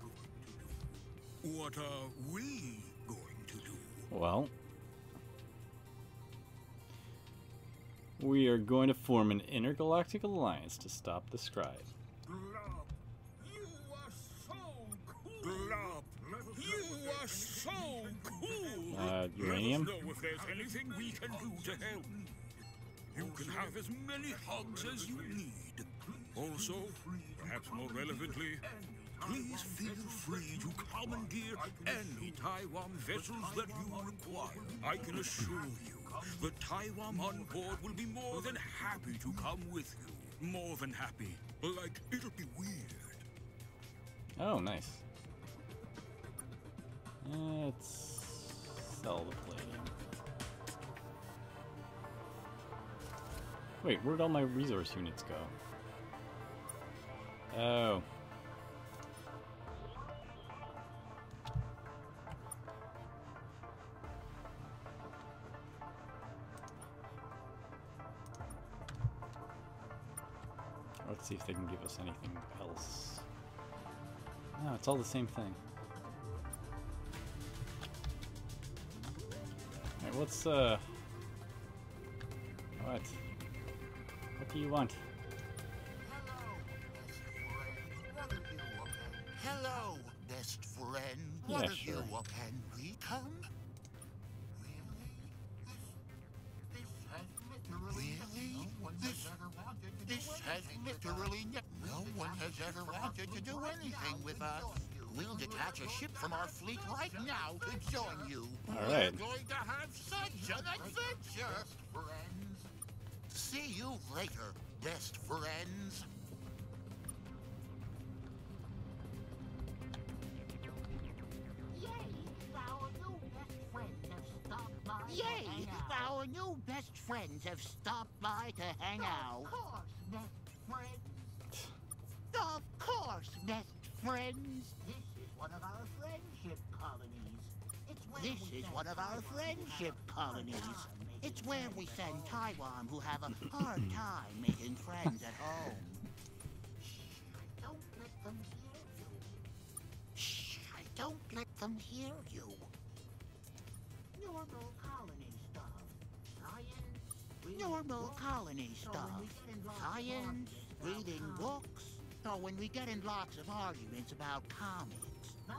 what are we going to do? Well, we are going to form an intergalactic alliance to stop the Scribe. Glob, you are so cool. Glob, you are so cool. Uranium? Let us know if there's anything we can do to help. You can have as many hugs as you need. Also, perhaps more relevantly, please feel free to commandeer any Taiwan vessels that you require. I can assure you, the Taiwan on board will be more than happy to come with you. More than happy. Like, it'll be weird. Oh, nice. Let's sell the palladium. Wait, where'd all my resource units go? Oh. Let's see if they can give us anything else. No, it's all the same thing. Alright, what's what do you want? Hello, best friend. Yeah, What sure. of you? Can we come? Really? This has literally no one has ever wanted to do anything with us. We'll detach a ship from our fleet right now to join you. All right. We're going to have such an adventure, friends. See you later, best friends. Yay! Our new best friends have stopped by to hang out. Of course, best friends. Of course, best friends. This is one of our friendship colonies. It's where we send Taiwan who have a hard time making friends at home. Don't let them hear you. Shh, don't let them hear you. Normal colony stuff. Normal colony stuff. Science, reading books, or when we get in lots of arguments about comics. Bye.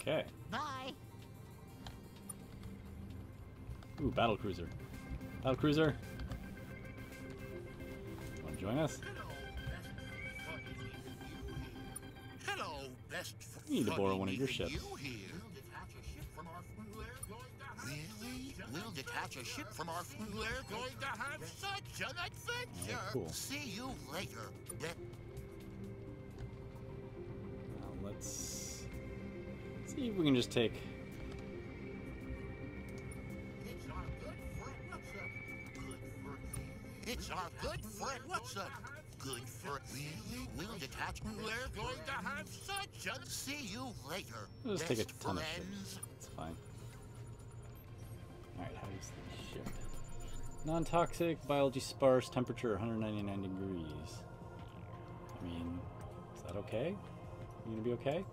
Okay. Bye. Ooh, battlecruiser. Battlecruiser. Want to join us? Hello, best We need to borrow one of your ships. Really? We'll detach a ship from our fleet. We're going to have such an adventure. Oh, cool. See you later. Now let's see if we can just take. It's our good friend. What's up? Good for really? We'll detach. We're going to have such a. See you later. We'll just take a best ton of friends. ships. It's fine. Alright, how is the ship? Non-toxic, biology sparse, temperature 199 degrees. I mean, is that okay? You gonna be okay?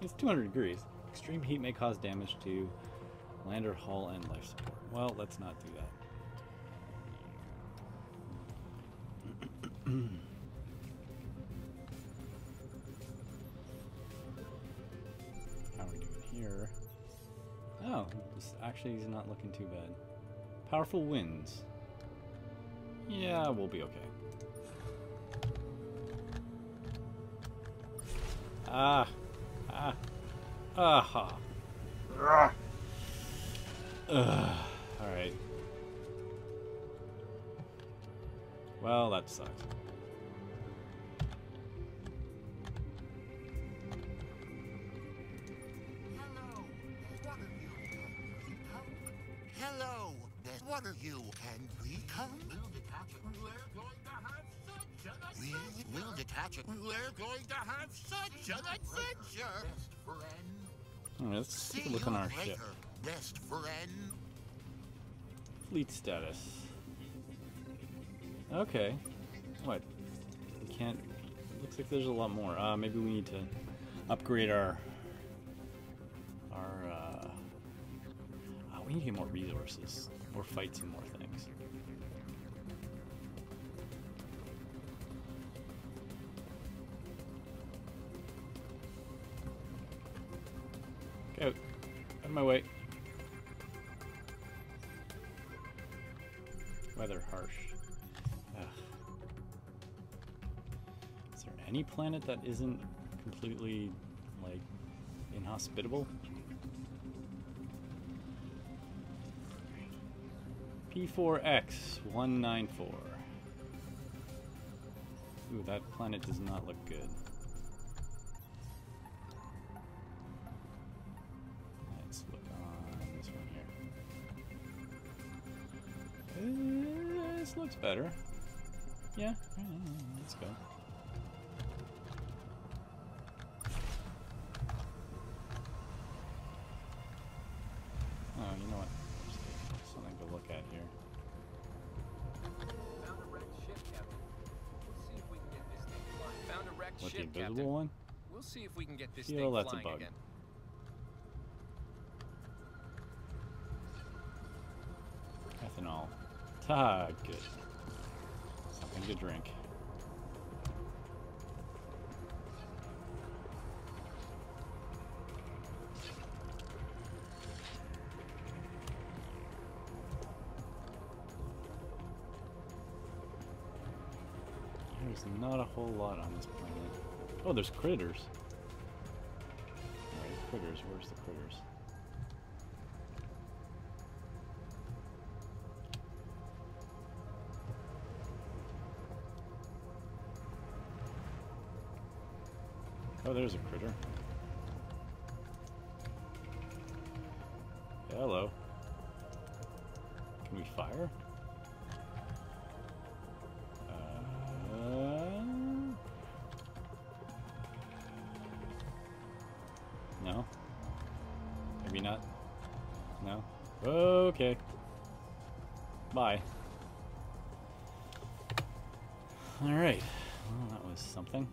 It's 200 degrees. Extreme heat may cause damage to lander, hull, and life support. Well, let's not do that. How are we doing here? Oh, this actually is not looking too bad. Powerful winds. Yeah, we'll be okay. Ah. Ah. Aha. Alright. Well, that sucks. Hello, what are you? Can we come? We'll detach it. We're going to have such an adventure. Alright, let's take a look on our ship. Best friend. Fleet status. Okay. What? We can't. Looks like there's a lot more. Maybe we need to upgrade our. We need to get more resources, more fights, and more things. Go. Out of my way. Weather harsh. Ugh. Is there any planet that isn't completely, like, inhospitable? P4X194. Ooh, that planet does not look good. Let's look on this one here. This looks better. Yeah, let's go. Oh, you know what? Something to look at here. Found a wrecked ship, Captain. We'll see if we can get this thing flying. Found a wrecked What, the ship, invisible Captain. one? We'll see if we can get this Feel thing that's a flying bug. again. Ethanol. Ah, good. Something to drink. There's not a whole lot on this planet. Oh, there's critters. Alright, critters. Where's the critters? Oh, there's a critter. Hello. Can we fire? No? Maybe not? No? Okay. Bye. Alright. Well, that was something.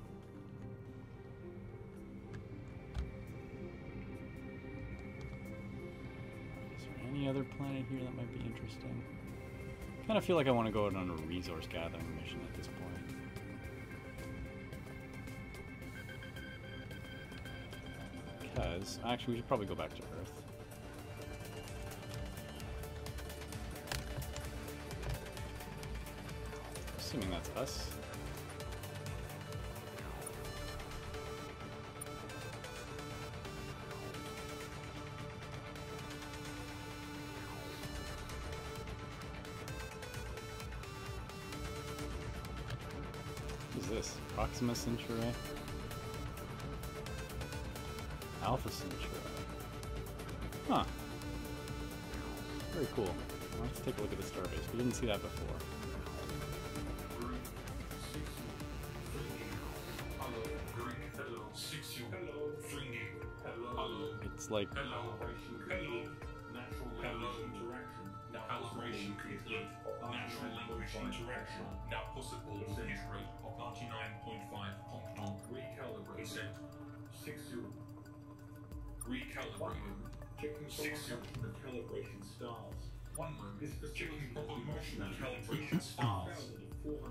Is there any other planet here that might be interesting? I kind of feel like I want to go out on a resource gathering mission at this point. Because, actually, we should probably go back to Earth. assuming that's us. What is this? Proxima Centauri? Alpha Centauri. Huh. Very cool. Well, let's take a look at the starbase. We didn't see that before. It's like Calibration complete. Natural language interaction now possible with a hit rate of 99.5 Hong Recalibrated. 6-0. Recalibrated. Checking 6-0. The calibration stars. 1 moment. Checking proper motion calibration stars.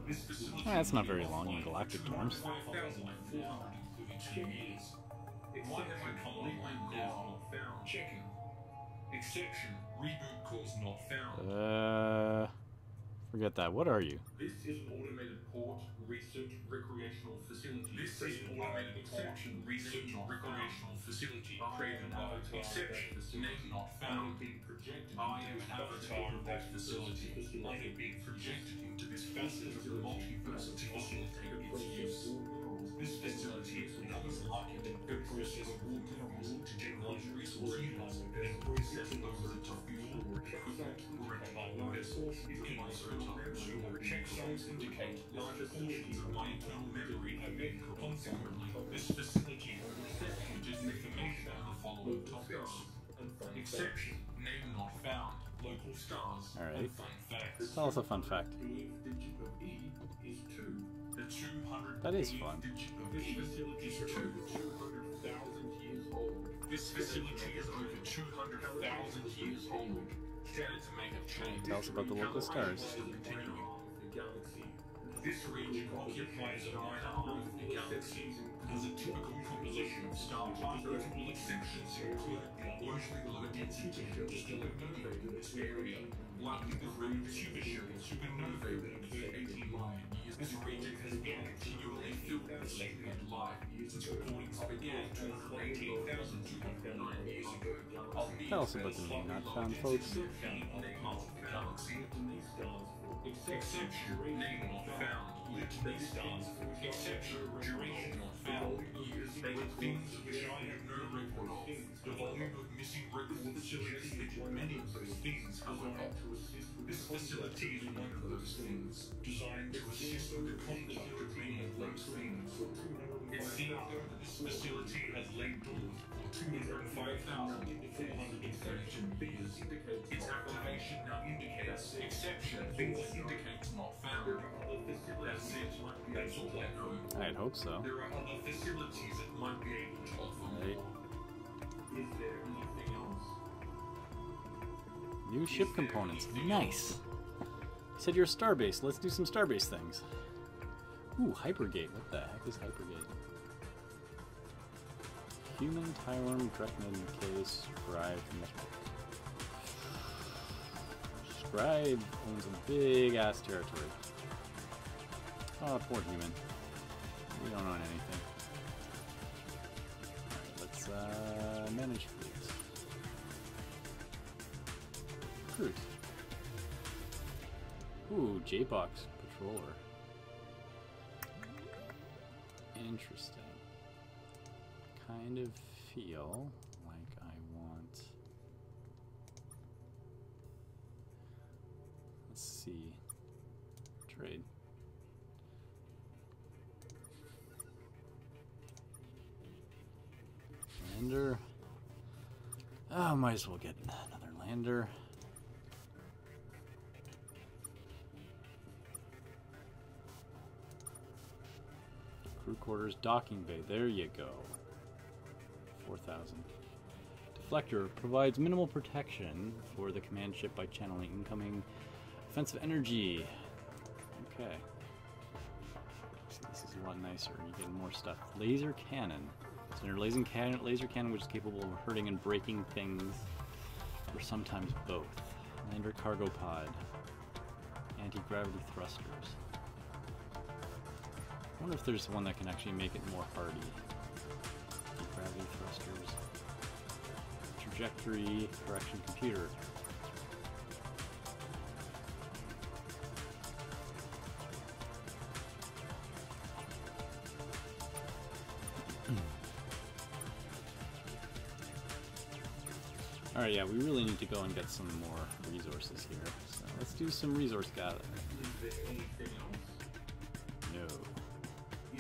This facility that's not very long in galactic terms. 5,432 years. Why have I come online now? Found. Checking. Exception. Reboot cause not found. Forget that. What are you? This is an automated port research recreational facility. This is an automated port research recreational facility created by Exception. Name not found. I am an avatar of that facility. I have been projected into this facet of the multiverse to facilitate its use. This facility covers light and process raw minerals to generate resources and process those into fuel, equipment, or entire vessels. It can also target checksums indicate larger portions of my internal memory have been. Consequently, this facility executed information on the following topics. Exception, name not found, local stars, Alright. and fun facts. Tell us a fun fact. The eighth digit of E is 2. The 200 That is fun. digit of this facility is over 200,000 years old. This facility is over 200,000 years old. Standard to make a change. Tell us about the local stars. Continuing. The galaxy. This region occupies a minor half of the galaxy. Has a typical composition of stars. Notable exceptions include usually low density stellar media in this area, likely the ring of supernovae that occurred 18 million years. This region has been continually filled with latent life since recordings began 218,209 years ago. Tell us about the name not found, folks. Exception, name not found. Litany stars. Exception, duration not found. Years, things of which I have no record of. The volume of missing records suggests that many of those things, however, this facility is one of those things, designed to assist with the conduct of many of those things. It seems though that this facility has laid dormant for 205,432 years. Its activation now indicates exception, things indicates not found. That's it. That's all I know. I'd hope so. There are other facilities that might be able to offer more. Right. Is there anything else? New ship components. Nice. You said you're a starbase. Let's do some starbase things. Ooh, Hypergate. What the heck is Hypergate? Human, Tyrone, Drekman, Case, Scribe, Scribe owns a big ass territory. Oh, poor human. We don't own anything. Alright, let's manage fleets. Recruit. Ooh, J-Box Patroller. Interesting. Kind of feel like I want... Let's see. Trade. Lander. Oh, might as well get another lander. Crew quarters, docking bay. There you go. 4,000. Deflector provides minimal protection for the command ship by channeling incoming offensive energy. Okay. So this is a lot nicer. You get more stuff. Laser cannon. Standard laser cannon, which is capable of hurting and breaking things, or sometimes both. Lander cargo pod. Anti-gravity thrusters. I wonder if there's one that can actually make it more hardy. Gravity thrusters. Trajectory correction computer. Alright, yeah, we really need to go and get some more resources here. So let's do some resource gathering. Is there anything else? No.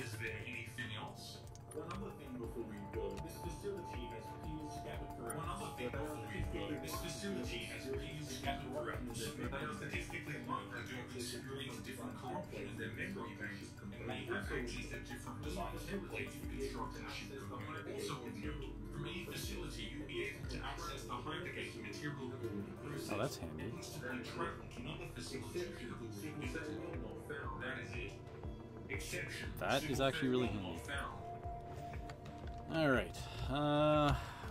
Is there anything else? One other thing before we go. This facility has few scattered threats. One other thing before we go. This facility has few scattered threats. They are statistically larger due to security different corruption in their memory banks, and may have access to different design templates for constructing a ship component. Also of note, from any facility you'll be able to access the hypergate material process. Oh, that's handy. Instantly travel to another facility if not found. That is it. Exception. That is actually really handy. Alright,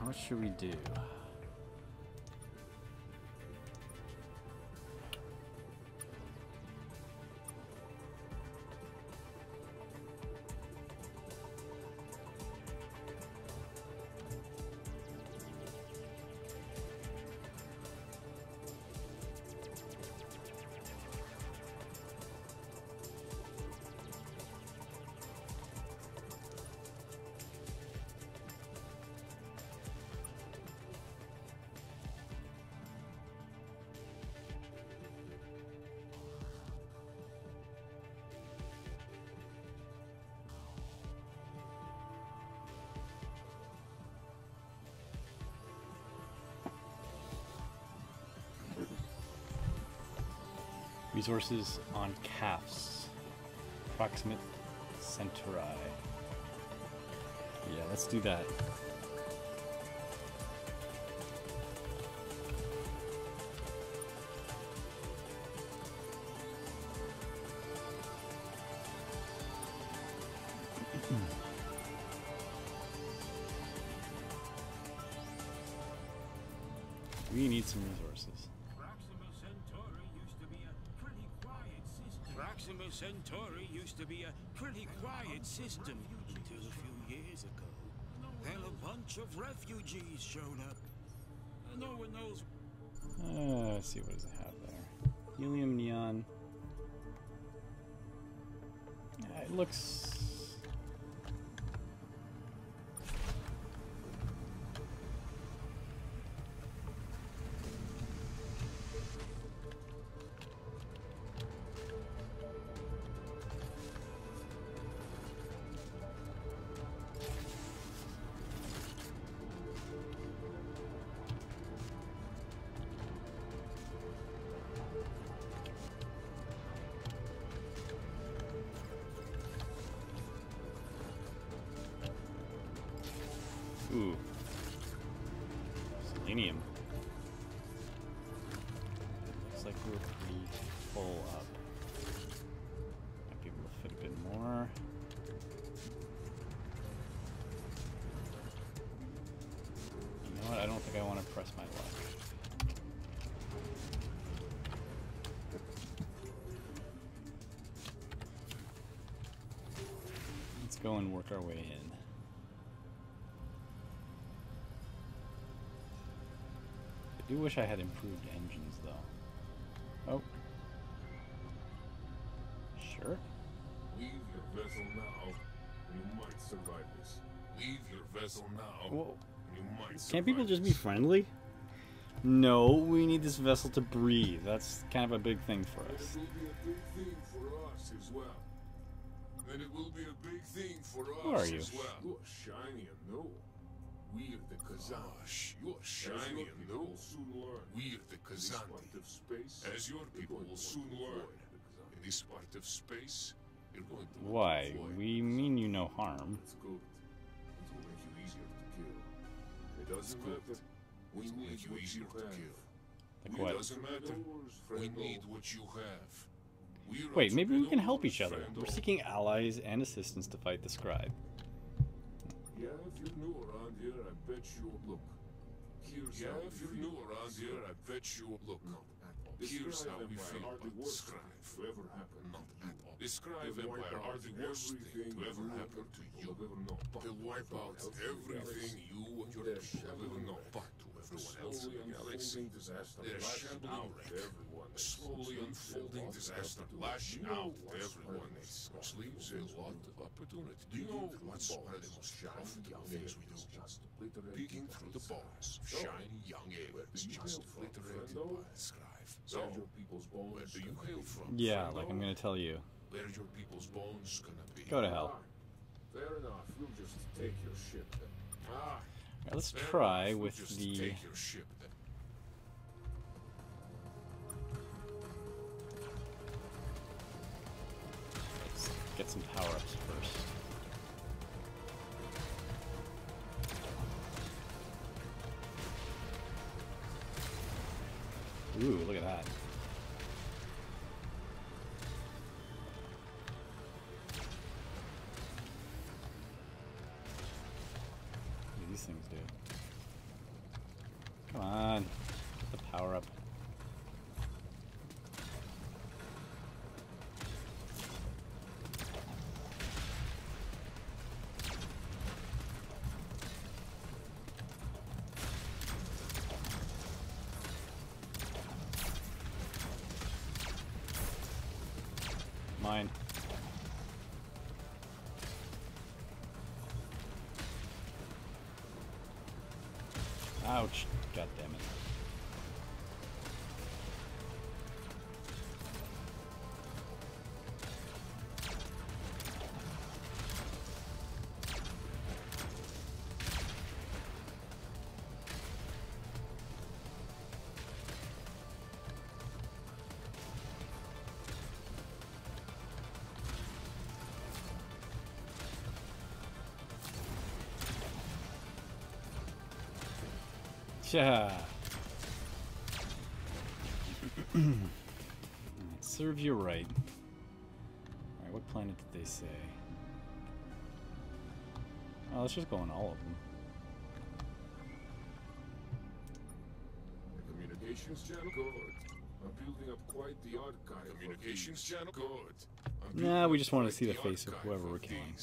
what should we do? Resources on CAFs. Proximate Centauri. Yeah, let's do that. We need some resources. Proxima Centauri used to be a pretty quiet system until a few years ago. Then a bunch of refugees showed up. No one knows. Let's see, what does it have there? Helium, neon. Yeah, it looks... Ooh. Selenium. Looks like we're pretty full up. Might be able to fit a bit more. You know what? I don't think I want to press my luck. Let's go and work our way in. I do wish I had improved engines, though. Oh. Sure. Leave your vessel now, and you might survive this. Leave your vessel now, Whoa. and you might survive. Can't people just be friendly? No, we need this vessel to breathe. That's kind of a big thing for us. It will be a big thing for us as well. And it will be a big thing for us Who are you? as well. You are shiny and new. We are the Kazan. You are shiny and new. We are the Kazan. As your people will soon learn. In this part of space, you're going to Why? We mean you no harm. It's good. It will make you easier to kill. It doesn't matter. We need you easier to kill. Like what? It doesn't matter. We need what you have. Wait, maybe we can help each other. We're seeking allies and assistance to fight the scribe. Yeah, if you're new around here, I bet you look. Here's how if you're new around here, I bet you look. Here's how we feel about the scribe. Not at all. The Scribe Empire are the worst thing to ever happen to you. They'll wipe out everything you and your people have ever known. To everyone else in the galaxy, they're a shambling wreck. A slowly unfolding disaster lashing out at everyone. Which leaves a lot of opportunity. Do you know what's one of the most profitable things we do? Peeking through the bones of shiny young aliens just obliterated by the Scribe. So, where do you hail from? Yeah, like I'm gonna tell you. Where your people's bones gonna be? Go to hell. Fair enough. We'll just take your ship then. Alright, let's try with the... Take your ship then. Let's get some power-ups first. Ooh, look at that. What do these things do? Come on, get the power up. Mine. Ouch. God damn it. Yeah. Serves you right. Alright, what planet did they say? Oh, let's just go on all of them. The communications channel, good. I'm building up quite the archive. Communications channel, good. Nah, we just want to see the face of whoever we're killing.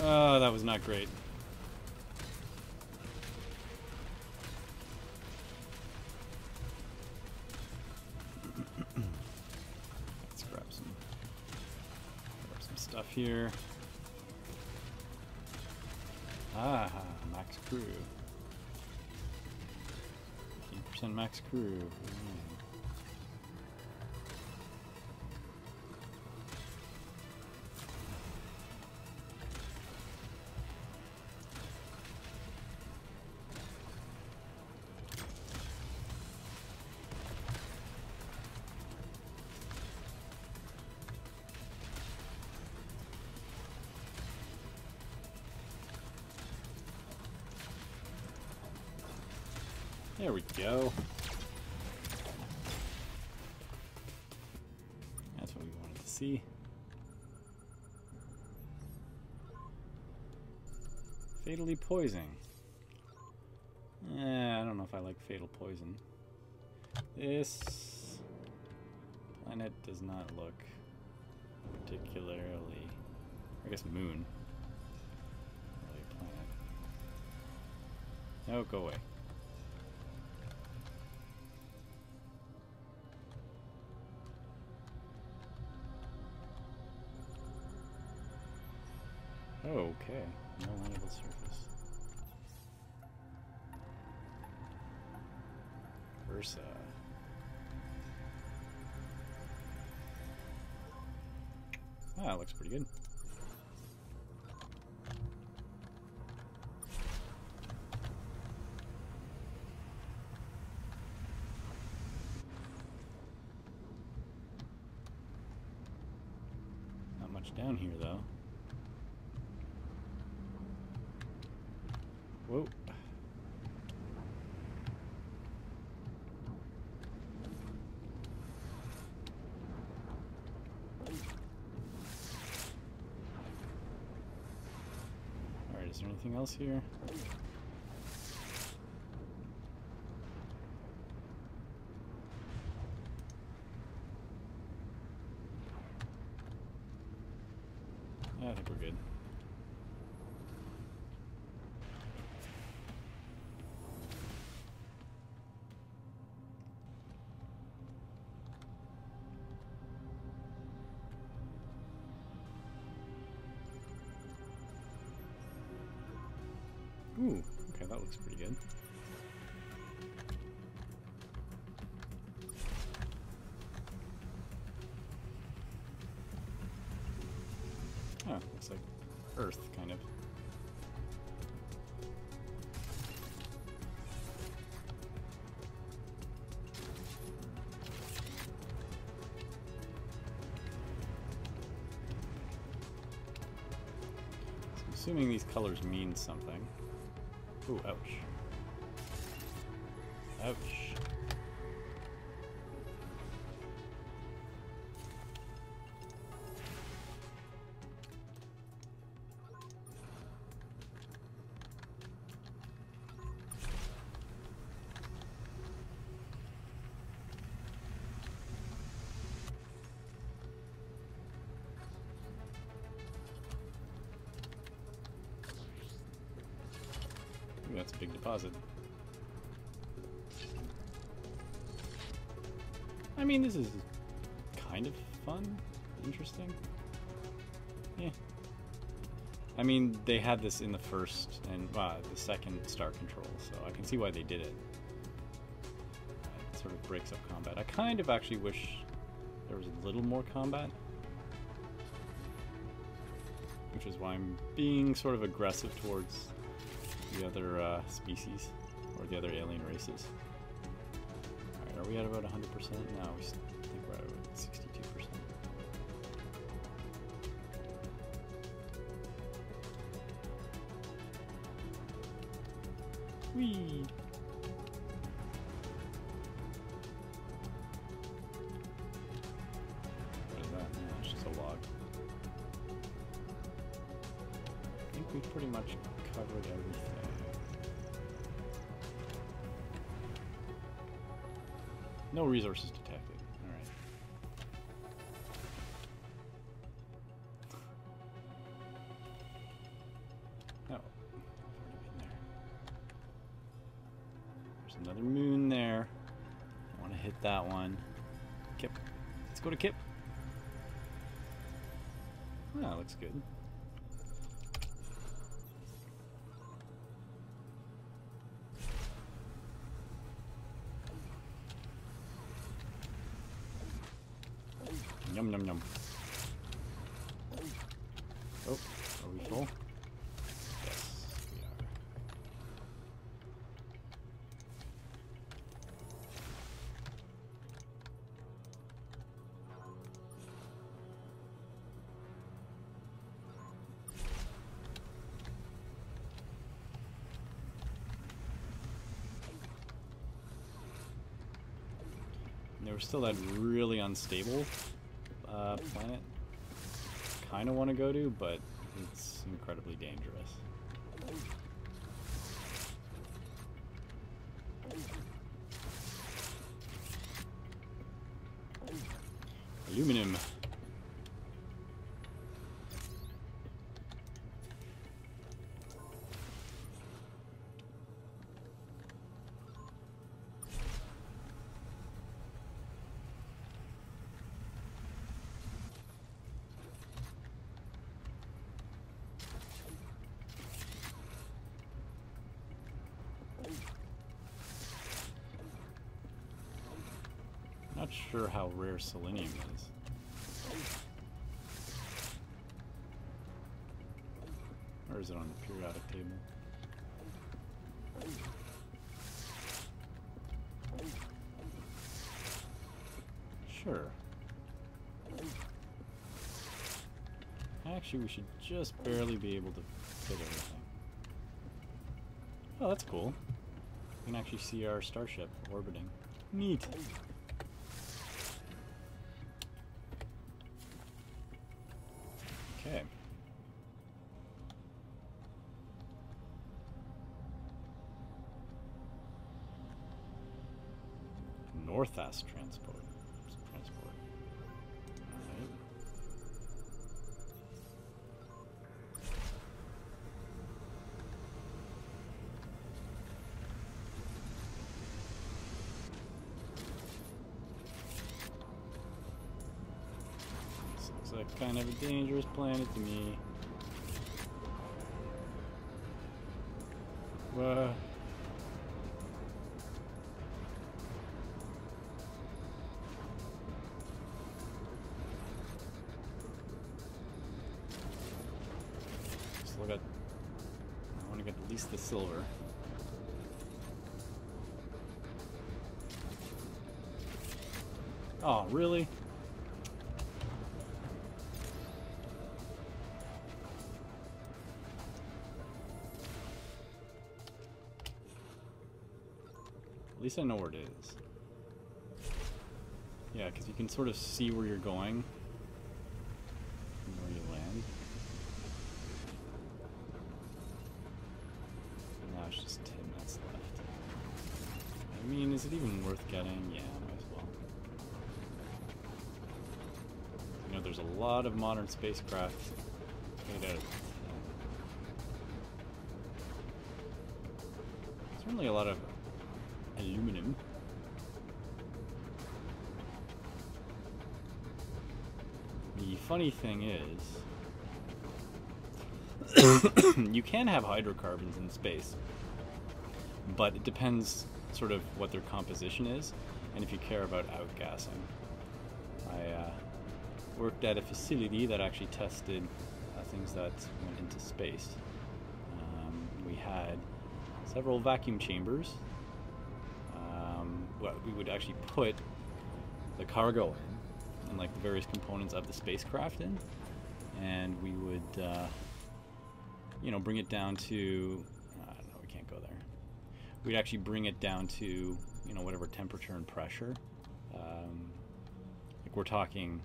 Oh, that was not great. Let's grab some stuff here. Ah, max crew. 15% max crew. There we go. That's what we wanted to see. Fatally poisoning. I don't know if I like Fatal Poison. This planet does not look particularly... I guess moon. Really a planet. No, go away. Okay, no landable surface. Ursa. Ah, that looks pretty good. Not much down here, though. Whoa. Alright, is there anything else here? Yeah, I think we're good. Ooh, okay, that looks pretty good. Oh, looks like Earth, kind of. So I'm assuming these colors mean something. Ooh, ouch. Ouch. Ooh, that's a big deposit. I mean, this is kind of fun, interesting. Yeah. I mean, they had this in the first and the second Star Control, so I can see why they did it. It sort of breaks up combat. I kind of actually wish there was a little more combat, which is why I'm being sort of aggressive towards the other species, or the other alien races. Alright, are we at about 100%? No, we think we're at about 62%. Whee! What is that? No, it's just a log. I think we've pretty much covered everything. No resources detected. Alright. Oh. I've already been there. There's another moon there. I want to hit that one. Kip. Let's go to Kip. Oh, that looks good. Yum, yum, yum. Oh, are we full? Yes, we are. And there was still that really unstable planet. Kind of want to go to, but it's incredibly dangerous. Aluminum. Not sure how rare selenium is. Or is it on the periodic table? Sure. Actually, we should just barely be able to fit everything. Oh, that's cool. We can actually see our starship orbiting. Neat. Okay. Northast transport. Alright. This looks like kind of a dangerous planet to me. Just look at. I want to get at least the silver. Oh, really? At least I know where it is. Yeah, because you can sort of see where you're going and where you land. And now it's just 10 minutes left. I mean, is it even worth getting? Yeah, might as well. You know, there's a lot of modern spacecraft made out of certainly a lot of aluminum. The funny thing is, you can have hydrocarbons in space, but it depends sort of what their composition is, and if you care about outgassing. I worked at a facility that actually tested things that went into space. We had several vacuum chambers. We would actually put the cargo in, and like the various components of the spacecraft in, and we would, you know, bring it down to, I don't know, we can't go there. We'd actually bring it down to, you know, whatever temperature and pressure. Like we're talking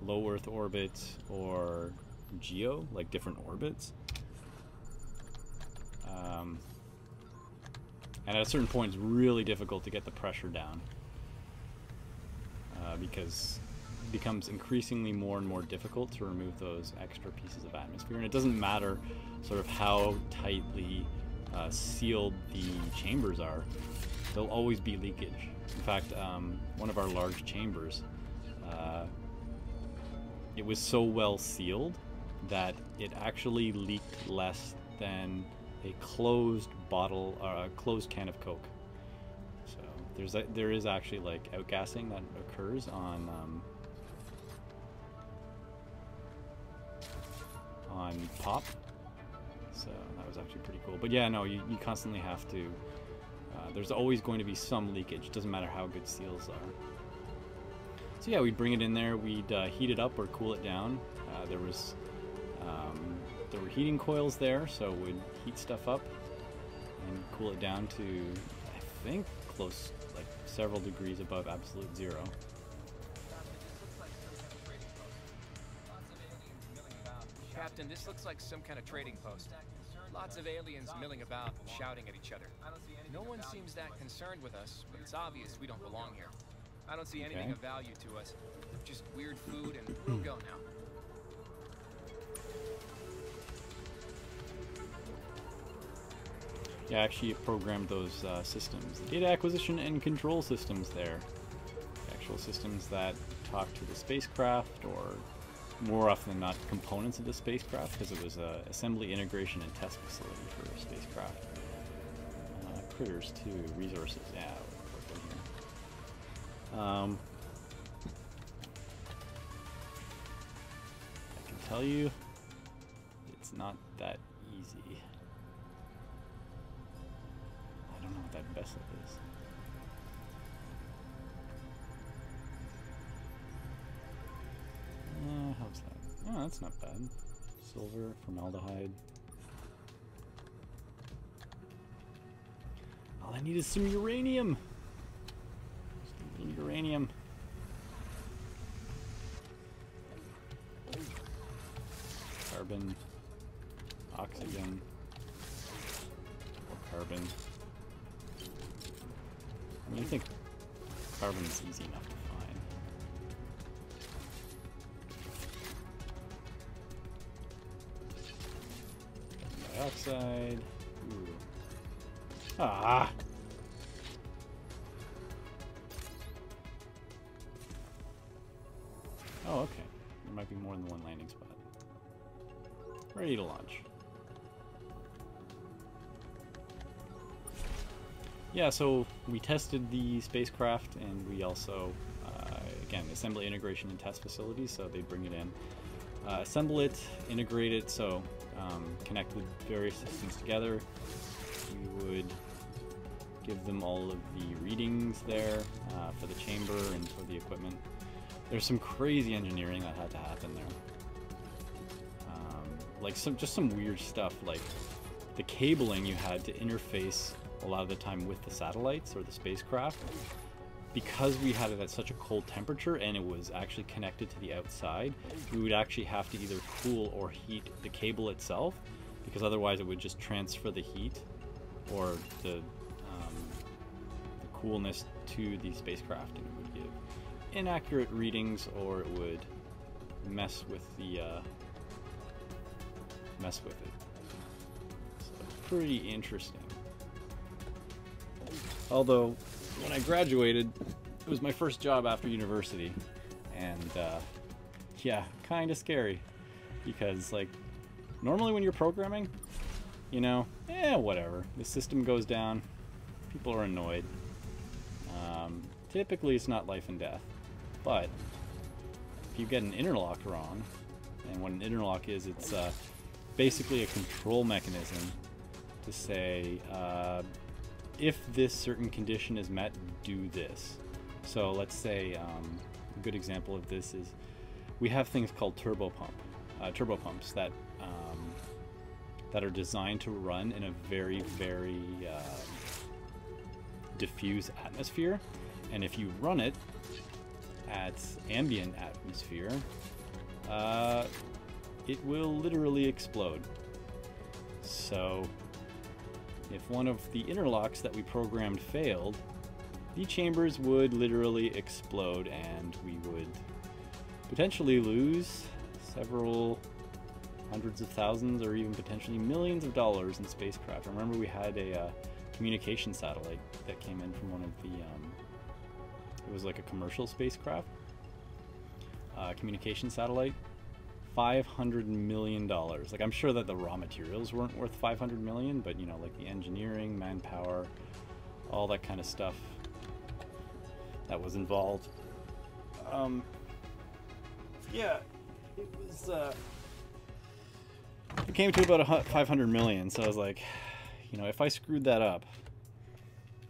low Earth orbit or geo, like different orbits. And at a certain point, it's really difficult to get the pressure down because it becomes increasingly more and more difficult to remove those extra pieces of atmosphere. And it doesn't matter sort of how tightly sealed the chambers are, there'll always be leakage. In fact, one of our large chambers, it was so well sealed that it actually leaked less than a closed bottle or a closed can of Coke. So there is actually like outgassing that occurs on pop. So that was actually pretty cool. But yeah, no, you constantly have to. There's always going to be some leakage. Doesn't matter how good seals are. So yeah, we'd bring it in there. We'd heat it up or cool it down. There were heating coils there, so we'd heat stuff up and cool it down to, I think, close, like several degrees above absolute zero. Captain, this looks like some kind of trading post. Lots of aliens milling about and shouting at each other. No one seems that concerned with us, but it's obvious we don't belong here. I don't see anything Okay. of value to us. Just weird food, and we'll go now. Yeah, actually it programmed those systems. The data acquisition and control systems there. The actual systems that talk to the spacecraft, or more often than not, components of the spacecraft, because it was a assembly, integration, and test facility for a spacecraft. Critters too, resources, yeah. I can tell you, it's not that easy. I don't know what that vessel is. How's that? Oh, that's not bad. Silver, formaldehyde. All I need is some uranium. Just a little uranium. Carbon, oxygen, or carbon. I mean, I think carbon is easy enough to find. Dioxide. Ooh. Ah! Oh, okay. There might be more than one landing spot. Ready to launch. Yeah, so we tested the spacecraft, and we also, again, assembly, integration, and test facilities, so they bring it in. Assemble it, integrate it, so connect the various systems together. You would give them all of the readings there for the chamber and for the equipment. There's some crazy engineering that had to happen there. Like just some weird stuff, like the cabling you had to interface a lot of the time with the satellites or the spacecraft. Because we had it at such a cold temperature and it was actually connected to the outside, we would actually have to either cool or heat the cable itself, because otherwise it would just transfer the heat or the coolness to the spacecraft, and it would give inaccurate readings, or it would mess with the mess with it. So it's pretty interesting. Although when I graduated, it was my first job after university, and yeah, kind of scary, because like normally when you're programming, you know, whatever, the system goes down, people are annoyed. Typically it's not life and death, but if you get an interlock wrong, and what an interlock is, it's basically a control mechanism to say, if this certain condition is met, do this. So let's say a good example of this is we have things called turbopumps that that are designed to run in a very, very diffuse atmosphere, and if you run it at ambient atmosphere, it will literally explode. So if one of the interlocks that we programmed failed, the chambers would literally explode, and we would potentially lose several hundreds of thousands or even potentially millions of dollars in spacecraft. Remember, we had a communication satellite that came in from one of the it was like a commercial spacecraft, communication satellite. $500 million. Like, I'm sure that the raw materials weren't worth $500 million, but you know, like the engineering, manpower, all that kind of stuff that was involved. Yeah, it was. It came to about 500 million. So I was like, you know, if I screwed that up,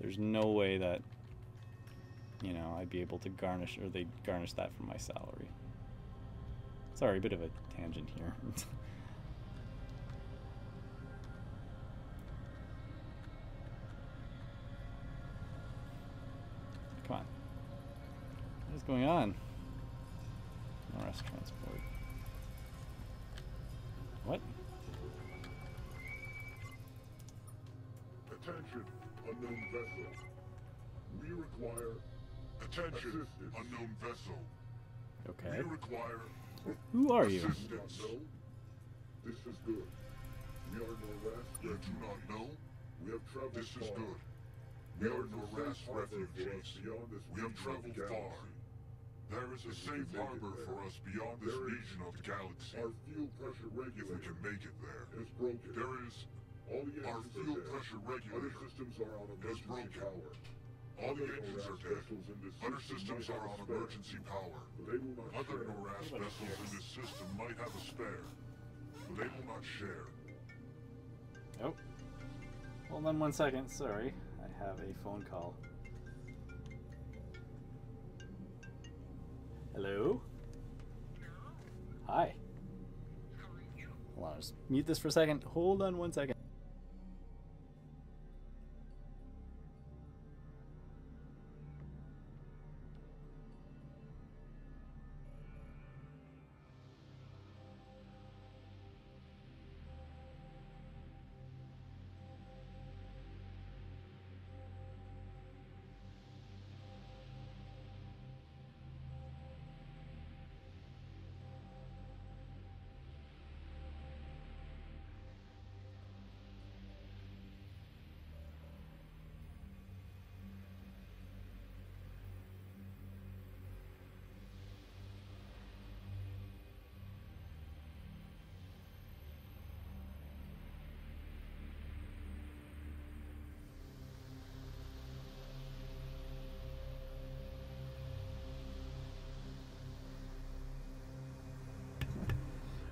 there's no way that, you know, I'd be able to garnish, or they'd garnish that from my salary. Sorry, a bit of a tangent here. Come on. What is going on? RS transport. What? Attention, unknown vessel. We require Attention, unknown vessel. Okay. We require Who are you? assistance. This is good. We are Noras. You do not know? We have traveled This is good. We are Noras refugees. We have traveled far. There is a safe harbor for us beyond this region of the galaxy. Our fuel pressure regulator, if we can make it there, is broken. There is our fuel pressure regulator. Other systems are on emergency power. All the engines are dead. Other systems are on emergency power. Other Noras vessels in this system might have a spare, but they will not share. Oh. Hold on 1 second. Sorry. I have a phone call. Hello? Hi. Hold on. Just mute this for a second. Hold on 1 second.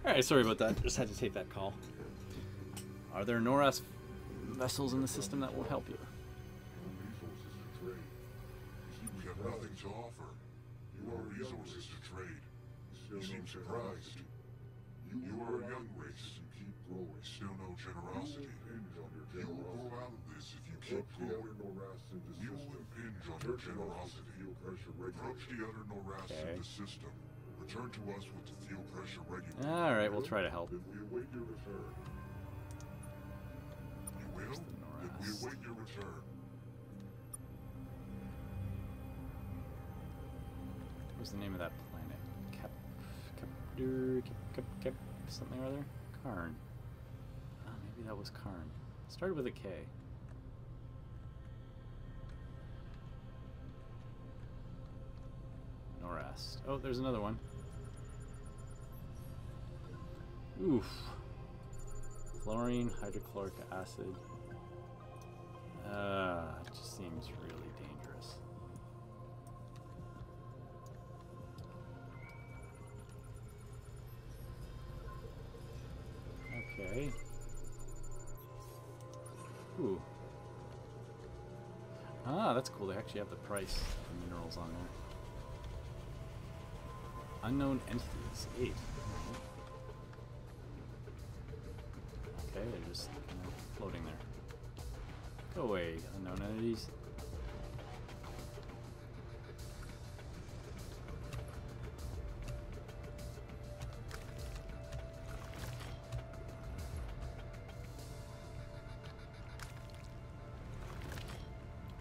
Alright, sorry about that. Just had to take that call. Are there Noras vessels in the system that will help you? We have nothing to offer. You are resources to trade. You seem surprised. You are a young race. Still no generosity. You will grow out of this if you keep growing. You will impinge on your generosity. Approach the other Noras in the system. Return to us with the fuel pressure regulator. Alright, we'll try to help. We await your return. You will? Then we await your return. What's the name of that planet? Cap, something or other? Karn. Oh, maybe that was Karn. Started with a K. Norast. Oh, there's another one. Oof. Fluorine, hydrochloric acid. It just seems really dangerous. Okay. Ooh. Ah, that's cool. They actually have the price of minerals on there. Unknown entities, 8. Okay, they're just kind of floating there. Go away, unknown entities.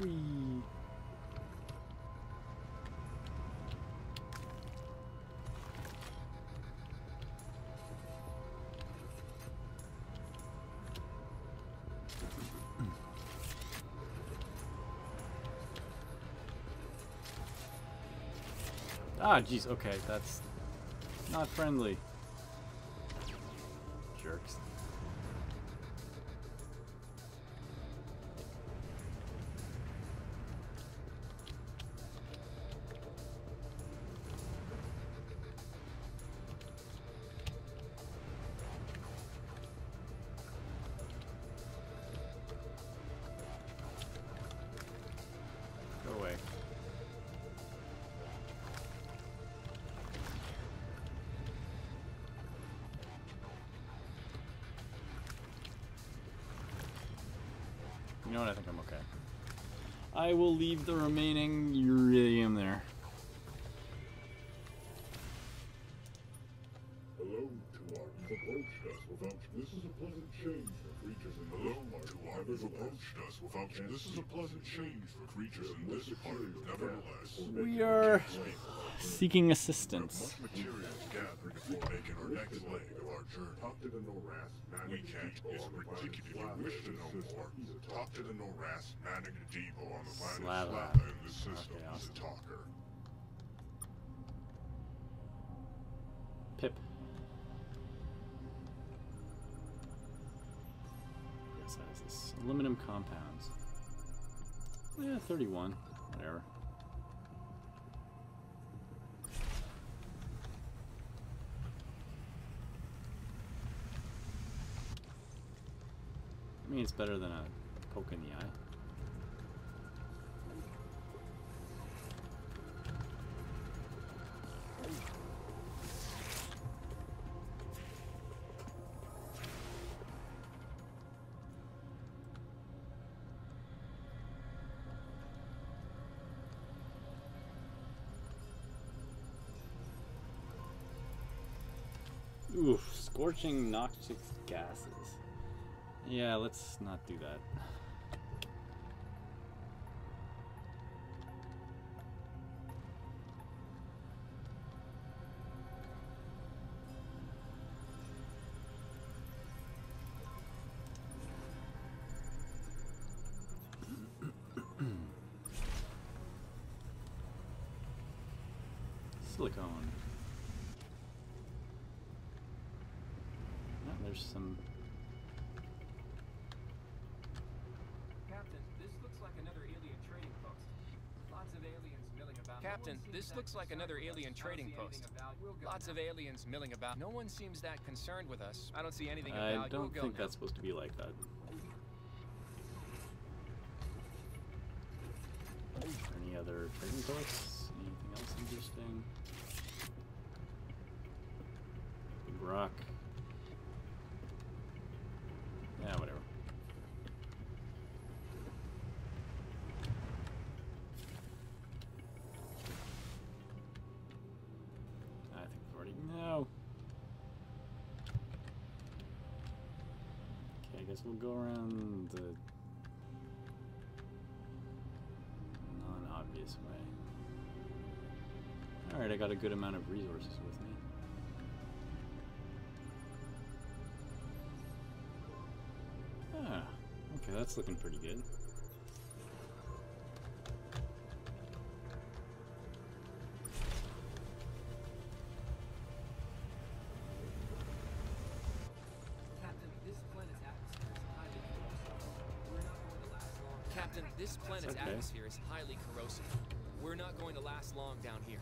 Whee! Ah, jeez, okay, that's not friendly. Jerks. Go away. You know what? I think I'm okay. I will leave the remaining uridium there. Hello? This is a pleasant change for creatures in this part. You've approached us without. This is a pleasant change for creatures in this part. Nevertheless, We are seeking assistance. much material to gather before making our next leg of our journey. We can't, is particularly wish to know more. Talk to the Noras, Managadibo on the planet Slava. Slava in the system. Okay, He's awesome. a talker. Pip. Yes, that is this. Aluminum compounds. Yeah, 31. Whatever. I mean, it's better than a poke in the eye. Oof, scorching noxious gases. Yeah, let's not do that. Silicone. Oh, there's some. Captain, this looks like another alien trading post. Lots of aliens milling about. Captain, this looks like another alien trading post. Lots of aliens milling about. No one seems that concerned with us. I don't see anything of value. I don't think that's supposed to be like that. Any other trading posts? Anything else interesting? Big rock. Yeah, whatever. I think we've already. No. Okay, I guess we'll go around the non-obvious way. Alright, I got a good amount of resources with me. Ah, okay, that's looking pretty good. Captain, this planet's okay. atmosphere is highly corrosive. We're not going to last long down here.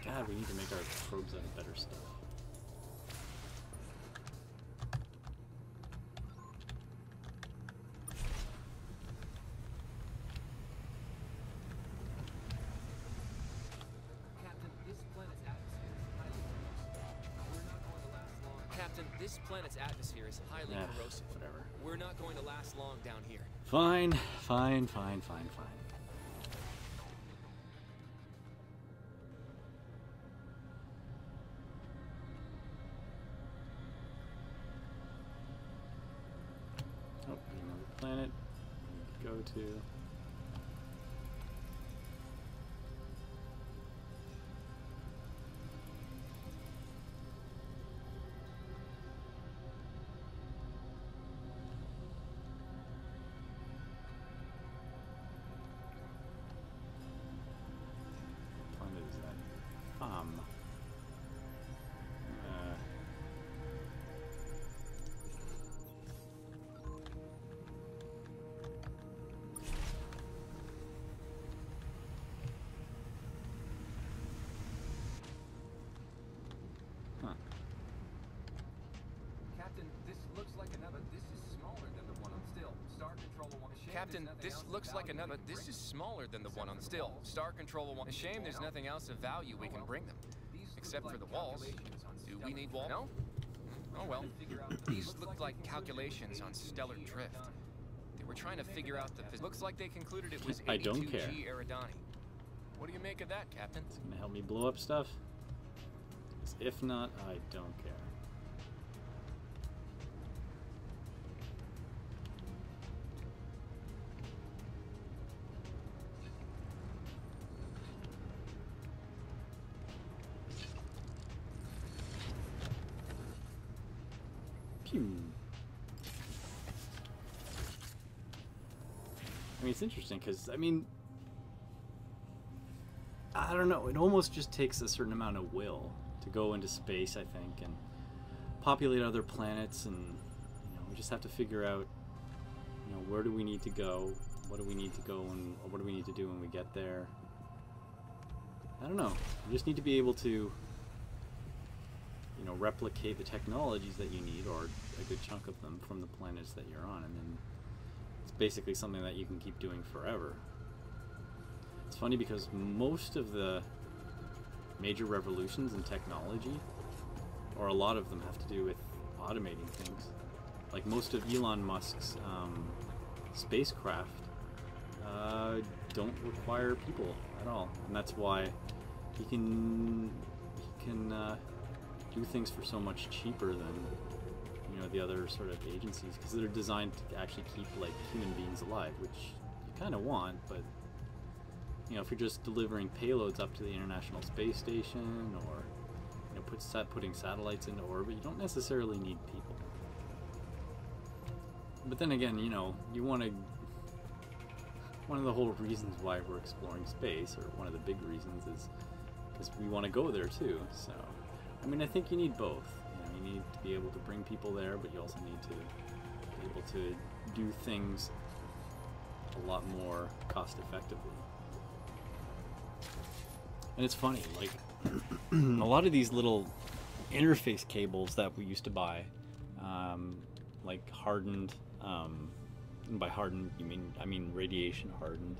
God, we need to make our probes out of better stuff. Captain, this planet's atmosphere is highly corrosive. Whatever. We're not going to last long down here. Fine, fine, fine, fine, fine. Oh, another planet. Go to. Captain, this looks like another. This is smaller than the one on Still. Star Control will want. Captain, this looks like another. This is smaller than the one on Still. Star Control will want. A shame there's nothing else of value we can bring them, except for the walls. Do we need walls? No. Oh well. These looked like calculations on stellar drift. They were trying to figure out the. Looks like they concluded it was 82G I don't care. Eridani. What do you make of that, Captain? It's gonna help me blow up stuff. 'Cause if not, I don't care. Pew. I mean, it's interesting because, I mean, I don't know, it almost just takes a certain amount of will to go into space, I think, and populate other planets, and, you know, we just have to figure out, you know, where do we need to go, what do we need to go, and what do we need to do when we get there. I don't know, you just need to be able to, you know, replicate the technologies that you need, or a good chunk of them, from the planets that you're on, and then it's basically something that you can keep doing forever. It's funny because most of the major revolutions in technology, or a lot of them, have to do with automating things. Like most of Elon Musk's spacecraft don't require people at all, and that's why he can do things for so much cheaper than, you know, the other sort of agencies, because they're designed to actually keep like human beings alive, which you kind of want, but you know, if you're just delivering payloads up to the International Space Station, or, you know, putting satellites into orbit, you don't necessarily need people. But then again, you know, you want to, one of the whole reasons why we're exploring space, or one of the big reasons, is because we want to go there too. So, I mean, I think you need both. You know, you need to be able to bring people there, but you also need to be able to do things a lot more cost effectively. And it's funny, like, a lot of these little interface cables that we used to buy, like hardened, and by hardened I mean radiation hardened,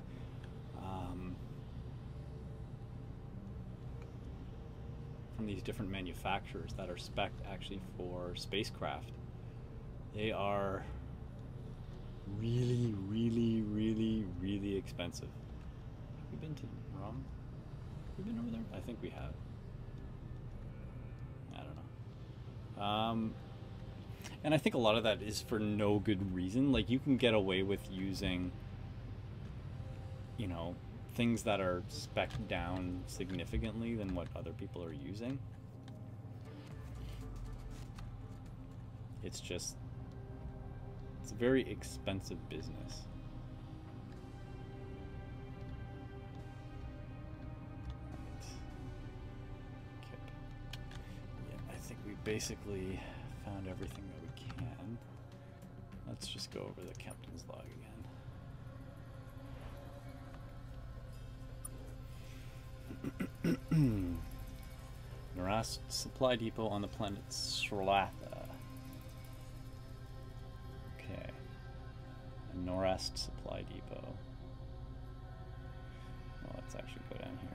from these different manufacturers that are spec'd actually for spacecraft, they are really, really, really, really expensive. Have we been to Rom? Have we been over there? I think we have. I don't know. And I think a lot of that is for no good reason. Like, you can get away with using, you know, things that are spec'd down significantly than what other people are using. It's just, it's a very expensive business. Basically found everything that we can. Let's just go over the captain's log again. Norast supply depot on the planet Srlatha. Okay. A Norast supply depot. Well, let's actually go down here.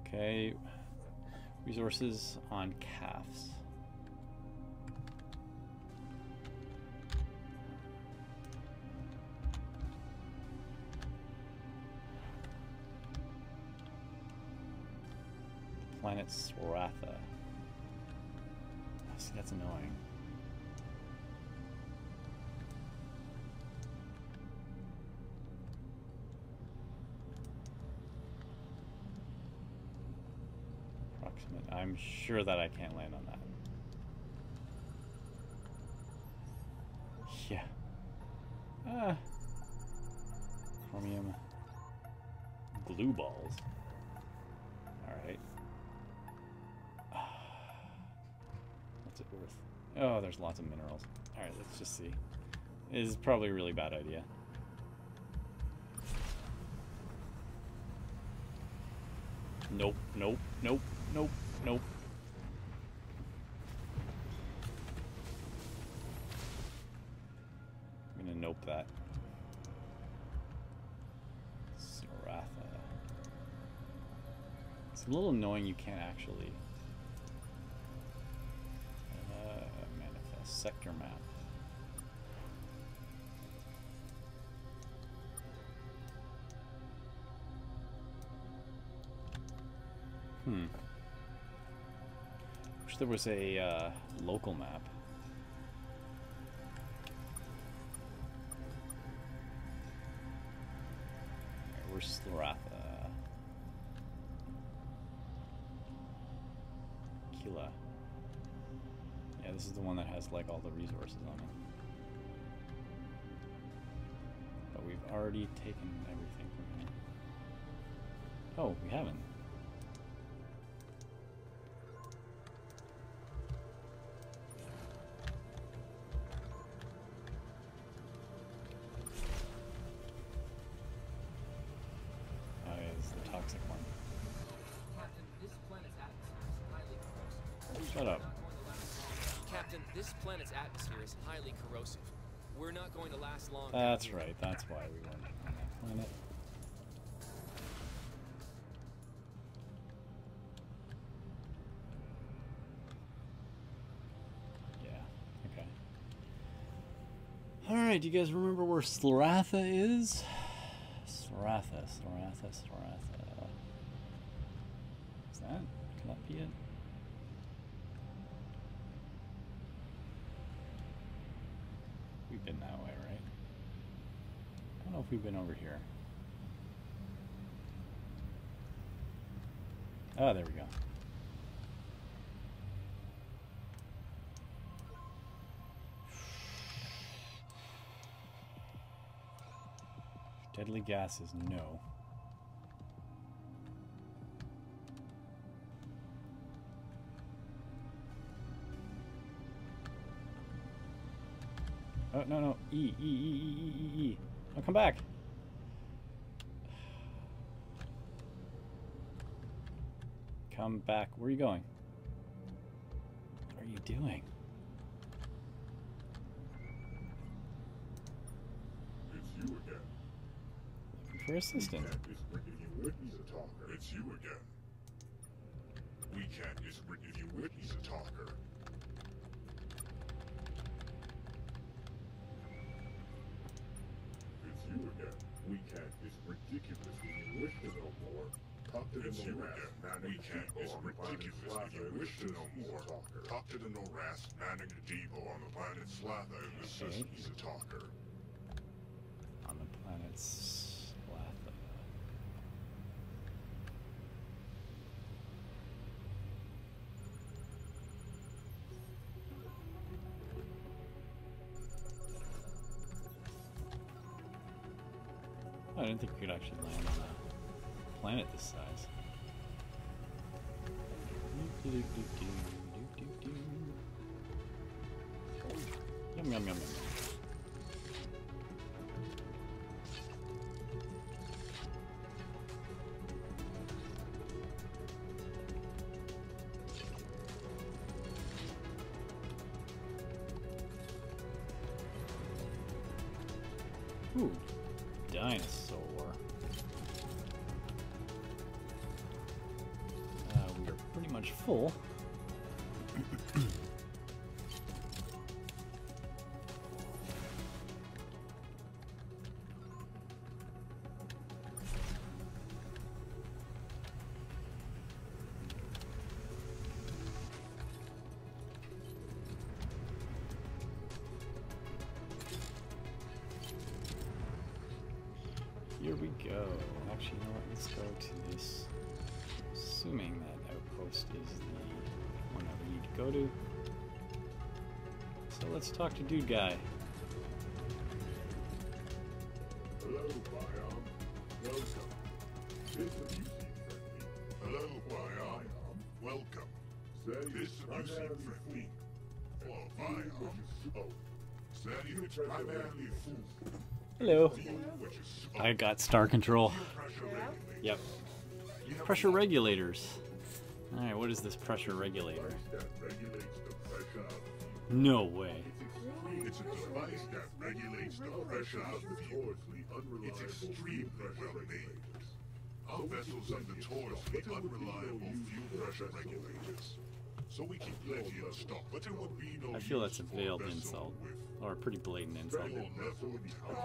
Okay, resources on calves. Planet Srlatha. See, that's annoying. I'm sure that I can't land on that. Yeah. Chromium glue balls. Alright. What's it worth? Oh, there's lots of minerals. Alright, let's just see. This is probably a really bad idea. Nope, nope, nope, nope, nope. I'm gonna nope that. Srlatha. It's a little annoying you can't actually sector map. Wish there was a local map. Where's Sloratha? Kila. Yeah, this is the one that has like all the resources on it. But we've already taken everything from here. Oh, we haven't. Shut up. Captain, this planet's atmosphere is highly corrosive. We're not going to last long. That's right. That's why we went on that planet. Yeah. Okay. All right. Do you guys remember where Sloratha is? Sloratha. Is that? Can that be it? We've been that way, right? I don't know if we've been over here. Oh, there we go. Deadly gases, no. Oh, no. E. Oh, come back. Come back. Where are you going? What are you doing? It's you again. Looking for assistance. It's you again. We can't just if you witness a talker. It's you again. We can't. It's ridiculous if you wish to know more. It's you again. We can't. It's ridiculous if you wish to know more. Talk to the Noras manning the depot on the planet Slatha and assist. He's a talker. On the planet Slatha. I didn't think we could actually land on a planet this size. Yum, yum, yum, yum. Ooh, dinosaur. We are pretty much full. Here we go. Actually, you know what? Let's go to this. Assuming that outpost is the one that we need to go to. So let's talk to Dude Guy. Hello, Biom. Welcome. This amusing friendly. Hello, Biom. Welcome. This amusing friendly. Hello, Biom. Oh. Say it's primarily food. Hello. I got star control. Yep. Pressure regulators. Alright, what is this pressure regulator? No way. It's a device that regulates the pressure of fuel. It's extremely well made. Our vessels are notoriously unreliable fuel pressure regulators. So we keep plenty in stock, but there would be no I feel that's a use for veiled vessel insult. with Or a pretty blatant insult. travel level.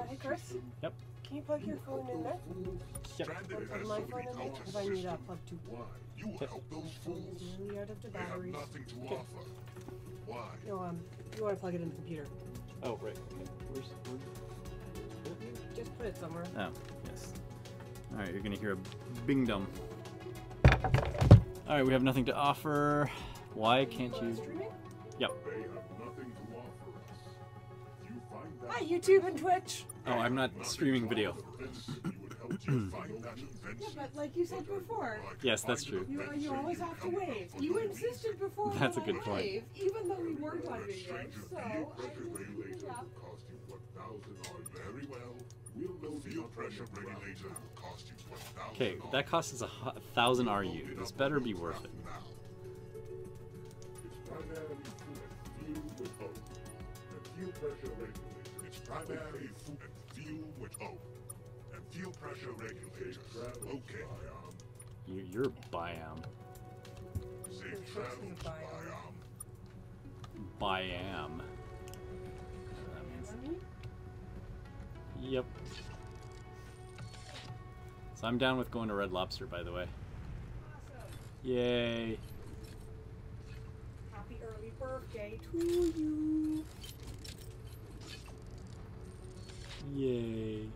Hey, Chris? Yep. Can you plug your phone in there? Stranded Or plug my vessel phone in there? without a Because I need a system. plug too. You will help those fools. It's nearly out of the They have batteries. nothing to offer. Why? No, you want to plug it in the computer. Oh, right. Okay. Where's... Just put it somewhere. Oh, yes. Alright, you're gonna hear a bing dum. Alright, we have nothing to offer. Why can't you... Yep. They have nothing to offer us. You find that Hi, YouTube and Twitch! Oh, I'm not streaming video. Yeah, but like you said before, Yes, that's true. you always have to wave. You insisted before That's a that good I point. wave, even though we weren't on video. So I didn't up. cost you 1,000 very well. We'll know field pressure regulator will cost you 1,000. Okay, that costs us 1,000 RU. This better be worth it. It's primarily fuel with O. And fuel pressure regulator. It's primarily fuel and fuel with O. And fuel pressure regulator. Okay. You're biome. Safe travels, biome. Biam. That means. Yep. So I'm down with going to Red Lobster, by the way. Yay. Happy early birthday to you. Yay.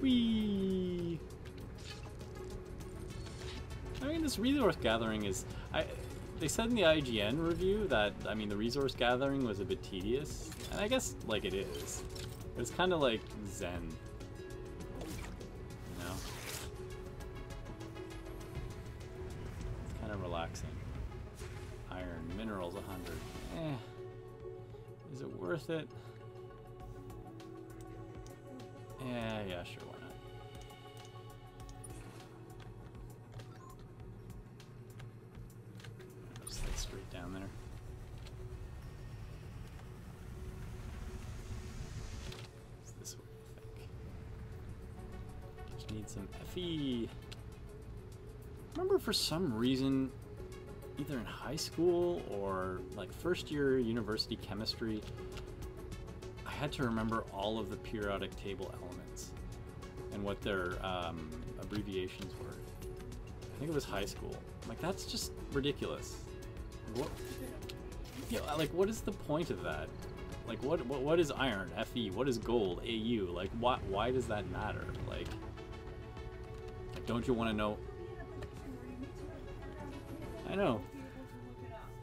Whee! I mean, this resource gathering is... They said in the IGN review that, I mean, the resource gathering was a bit tedious. And I guess, like, it is. But it's kind of like Zen. You know? It's kind of relaxing. Iron, minerals, 100. Is it worth it? Yeah, sure, why not? Just like straight down there. It's this way, I think. Just need some FE. Remember, for some reason, either in high school or like first year university chemistry, I had to remember all of the periodic table elements and what their abbreviations were. I think it was high school. Like, that's just ridiculous. What? Yeah, like, what is the point of that? Like, what is iron? Fe. What is gold? Au. Like, why does that matter? Like don't you want to know? I know.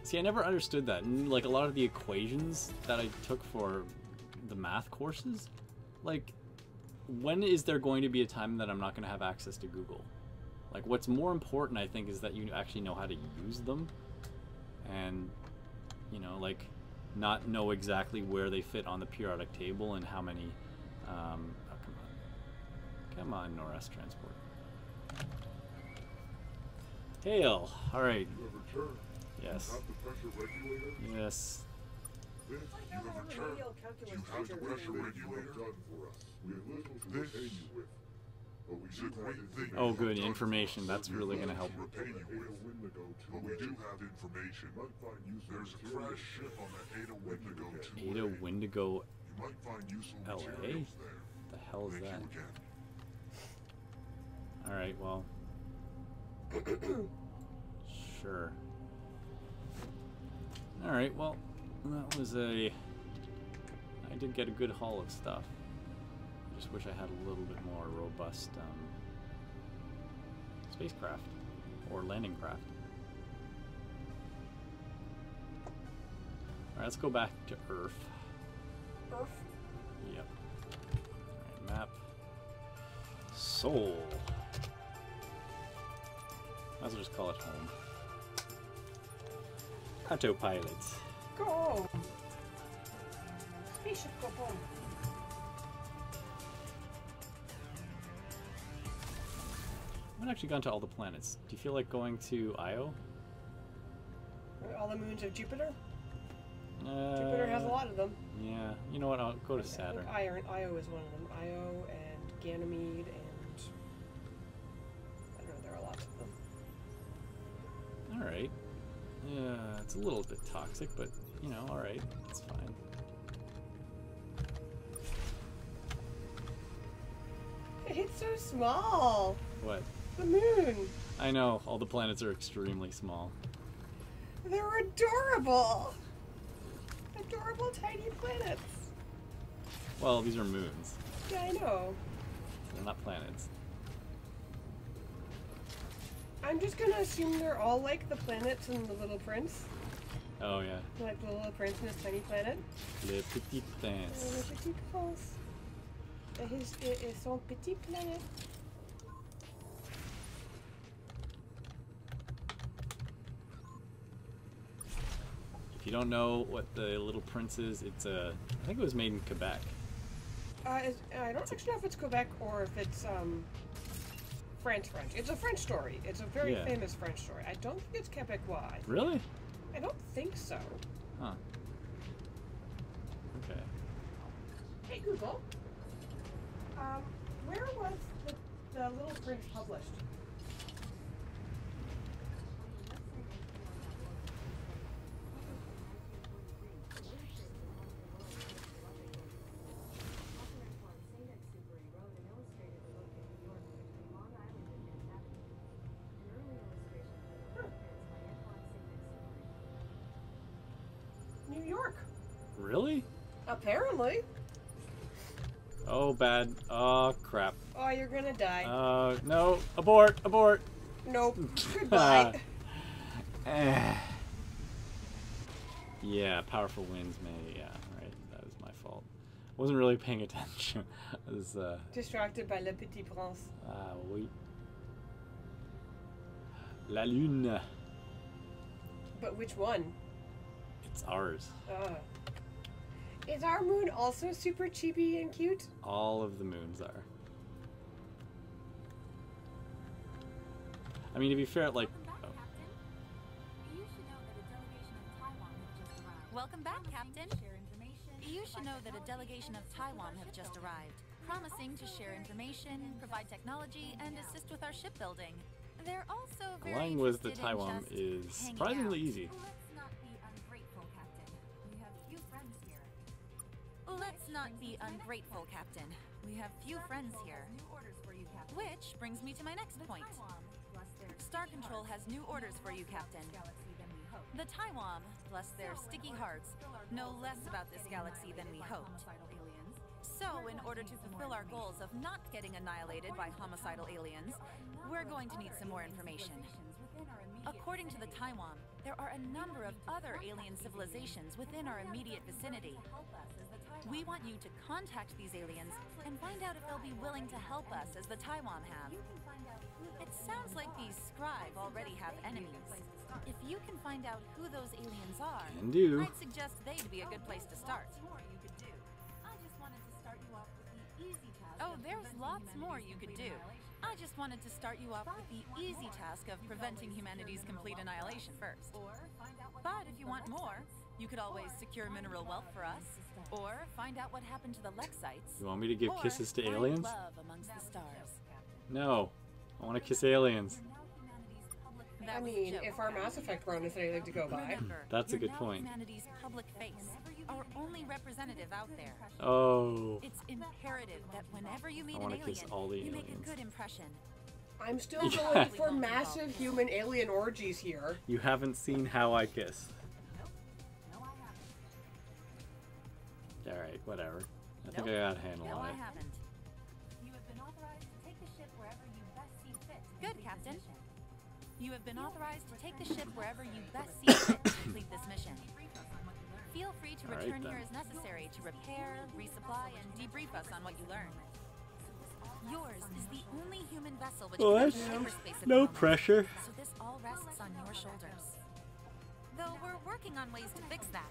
See, I never understood that. And, like, a lot of the equations that I took for the math courses, like, when is there going to be a time that I'm not going to have access to Google? Like, what's more important, I think, is that you actually know how to use them and, you know, like, not know exactly where they fit on the periodic table and how many, oh, come on, Norris Transport. Hail, alright. Yes. Yes. You have returned. You have the pressure regulator done for us. We have little to repay you with. But we do have thing. Oh, good information. That's really going to help. Repay you with. But we do have information. There's a crash ship on the Ada Wendigo 2. Ada Wendigo You might find useful LA? materials there. The hell is Thank that? you again. Alright, well. Sure. Alright, well, that was I did get a good haul of stuff. I just wish I had a little bit more robust spacecraft or landing craft. Alright, let's go back to Earth. Earth? Yep. Alright, map. Soul. Might as well just call it home. Autopilot. Go home. Spaceship, go home. I haven't actually gone to all the planets. Do you feel like going to Io? All the moons of Jupiter? Jupiter has a lot of them. Yeah. You know what? I'll go to Saturn. I think Io is one of them. Io and Ganymede and I don't know. There are lots of them. All right. Yeah, it's a little bit toxic, but you know, all right, it's fine. It's so small. What? The moon. I know, all the planets are extremely small. They're adorable. Adorable tiny planets. Well, these are moons. Yeah, I know. They're not planets. I'm just gonna assume they're all like the planets in The Little Prince. Oh, yeah. Like the Little Prince and his tiny planet. Le Petit Prince. Le Petit Prince. Et son petit planet. If you don't know what the Little Prince is, it's I think it was made in Quebec. I don't actually know if it's Quebec or if it's French. It's a French story. It's a very famous French story. I don't think it's Quebecois. Really? I don't think so. Huh. Okay. Hey Google. Where was the Little Prince published? New York. Really? Apparently. Oh, bad. Oh, crap. Oh, you're gonna die. No. Abort! Abort! Nope. Goodbye. Yeah, powerful winds may. Yeah, right. That was my fault. I wasn't really paying attention. I was, distracted by Le Petit Prince. Ah, oui. La Lune. But which one? It's ours. Is our moon also super chibi and cute? All of the moons are. I mean, to be fair, like... Welcome back, Captain. You should know that a delegation of Taiwan have just arrived, promising to share information, provide technology, and assist with our shipbuilding. They're also very Flying with the interested in Taiwan just is hanging surprisingly out. easy. Let's not be ungrateful, Captain. We have few friends here. Which brings me to my next point. Star Control has new orders for you, Captain. The Taiwan, bless their sticky hearts, know less about this galaxy than we hoped. So, in order to fulfill our goals of not getting annihilated by homicidal aliens, we're going to need some more information. According to the Taiwan, there are a number of other alien civilizations within our immediate vicinity. We want you to contact these aliens and find out if they'll be willing to help us as the Taiwan have. It sounds like these Scribe already have enemies. If you can find out who those aliens are, I'd suggest they'd be a good place to start. Oh, there's lots more you could do. I just wanted to start you off with the easy task of preventing humanity's complete annihilation first. But if you want more, you could always secure mineral wealth for us, or find out what happened to the Lexites. You want me to give kisses to find aliens? love amongst the stars. No. I want to kiss aliens. I mean, if our Mass Effect run is anything to go by. Remember, That's a you're good now point. humanity's public face, our only representative out there. Oh. It's imperative that whenever you meet I an wanna alien, kiss all the you make aliens. a good impression. I'm still going for massive human alien orgies here. You haven't seen how I kiss. Alright, whatever. I think I got a handle No, on I it. haven't. You have been authorized to take the ship wherever you best see fit. Good, Captain. You have been authorized to take the ship wherever you best see fit to complete this mission. Feel free to All right, return then. here as necessary to repair, resupply, and debrief us on what you learn. Yours is the only human vessel which What? can enter hyperspace at the No moment, pressure. so this all rests on your shoulders. Though we're working on ways to fix that.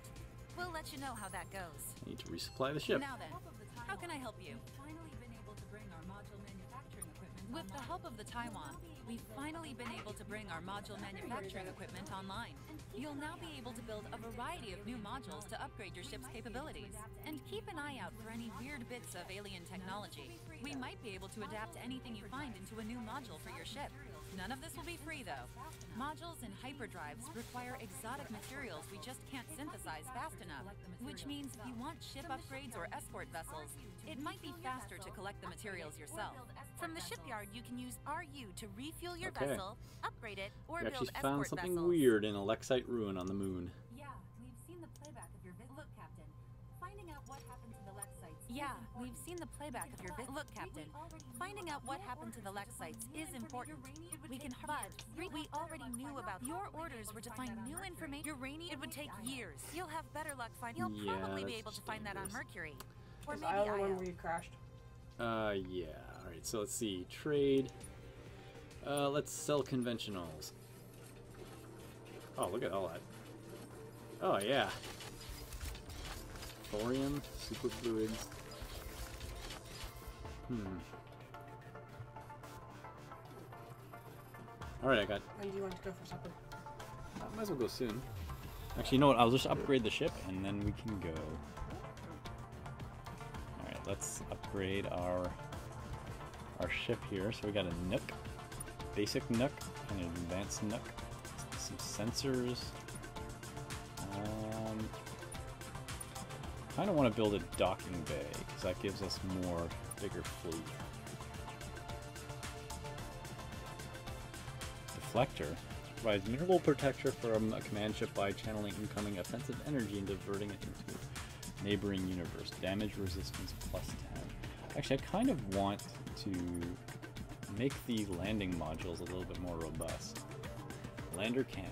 We'll let you know how that goes. I need to resupply the ship. Now then, how can I help you? Finally been able to bring our module manufacturing equipment With the help of the Taiwan, we've finally been able to bring our module manufacturing equipment online. You'll now be able to build a variety of new modules to upgrade your ship's capabilities. And keep an eye out for any weird bits of alien technology. We might be able to adapt anything you find into a new module for your ship. None of this will be free, though. Modules and hyperdrives require exotic materials we just can't synthesize fast enough, which means if you want ship upgrades or escort vessels, it might be faster to collect the materials yourself. From the shipyard, you can use RU to refuel your vessel, upgrade it, or We build actually escort found something vessels. weird in a Lexite ruin on the moon. Yeah, we've seen the playback of your Look, Captain. Finding out what happened to the Lexites. Yeah, we've seen the playback of your Look, Captain. Finding out what happened to the Lexites is important. We can, but we already knew about your orders were to find new information. Uranium, it would take years. You'll have better luck finding. You'll probably be able to find that on Mercury, or maybe Io the one where you crashed? Yeah. Alright, so let's see. Trade. Let's sell conventionals. Oh, look at all that. Oh, yeah. Thorium, superfluids. Alright, I got... When do you want to go for supper? Might as well go soon. Actually, you know what? I'll just upgrade the ship and then we can go. Alright, let's upgrade our ship here. So we got a Nook, basic Nook, and an advanced Nook. Some sensors. Kind of want to build a docking bay because that gives us more bigger fleet. Deflector provides mineral protection from a command ship by channeling incoming offensive energy and diverting it into neighboring universe. Damage resistance +10. Actually, I kind of want to make the landing modules a little bit more robust. Lander cannon.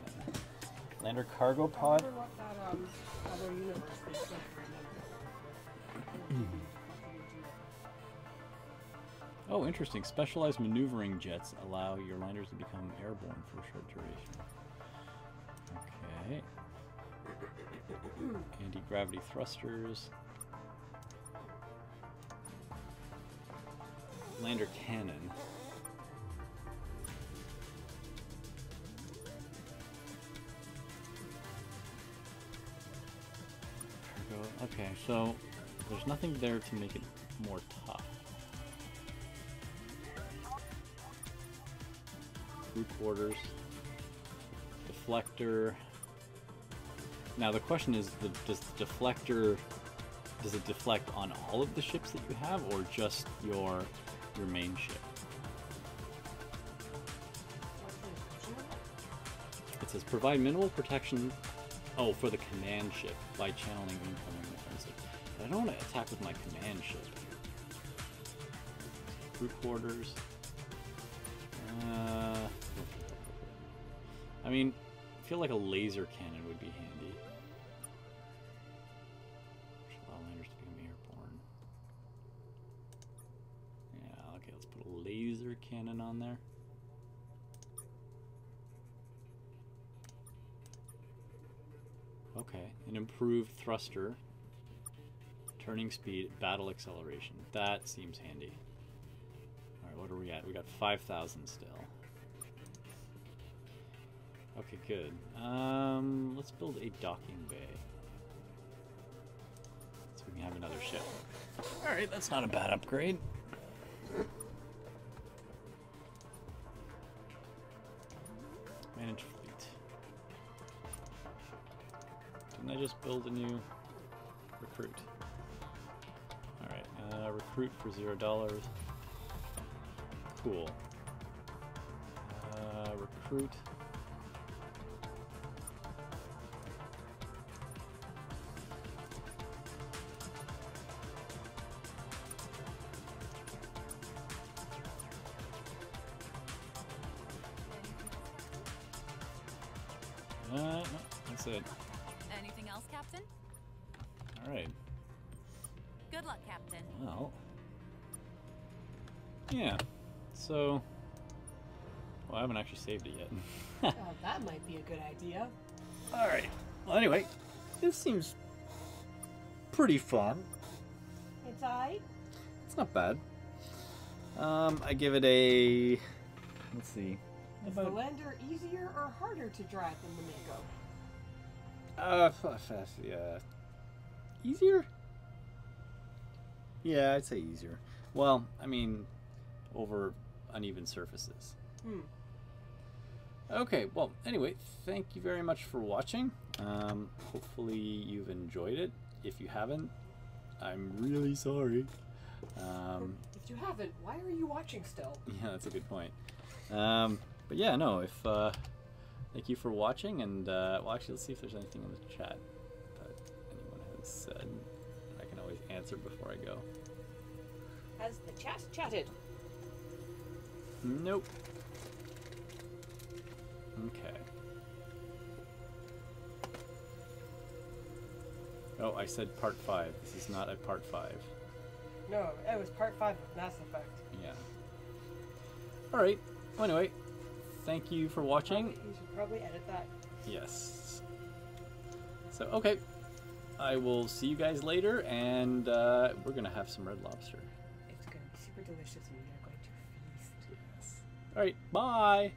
Lander cargo pod. I wonder what that other universe is like. Oh, interesting. Specialized maneuvering jets allow your landers to become airborne for a short duration. Okay. Anti-gravity thrusters. Lander cannon. Okay, so there's nothing there to make it more tough. Crew quarters. Deflector. Now the question is, does the deflector, does it deflect on all of the ships that you have, or just your main ship? It says provide minimal protection. Oh, for the command ship by channeling incoming offensive. But I don't want to attack with my command ship. Crew quarters. I mean, I feel like a laser cannon would be handy. Allow landers to become airborne. Yeah, okay, let's put a laser cannon on there. Okay, an improved thruster, turning speed, battle acceleration. That seems handy. Alright, what are we at? We got 5,000 still. Okay, good. Let's build a docking bay. So we can have another ship. Alright, that's not a bad upgrade. Manage fleet. Didn't I just build a new recruit? Alright, recruit for $0. Cool. Recruit. No, that's it. Anything else, Captain? Alright. Good luck, Captain. Well. Yeah. So. Well, I haven't actually saved it yet. Oh, that might be a good idea. Alright. Well, anyway. This seems pretty fun. It's alright. It's not bad. I give it a... Let's see. Is the Lander easier or harder to drive than the Mako? Yeah. Easier? Yeah, I'd say easier. Well, I mean, over uneven surfaces. Okay, well, anyway, thank you very much for watching. Hopefully you've enjoyed it. If you haven't, I'm really sorry. If you haven't, why are you watching still? Yeah, that's a good point. But yeah, no, thank you for watching, and, well, actually, let's see if there's anything in the chat that anyone has said. I can always answer before I go. Has the chat chatted? Nope. Okay. Oh, I said part 5. This is not a part 5. No, it was part 5 of Mass Effect. Yeah. Alright. Well, anyway, thank you for watching. You should probably edit that. Yes. So, okay. I will see you guys later, and we're going to have some Red Lobster. It's going to be super delicious, and we are going to feast. Yes. Alright, bye!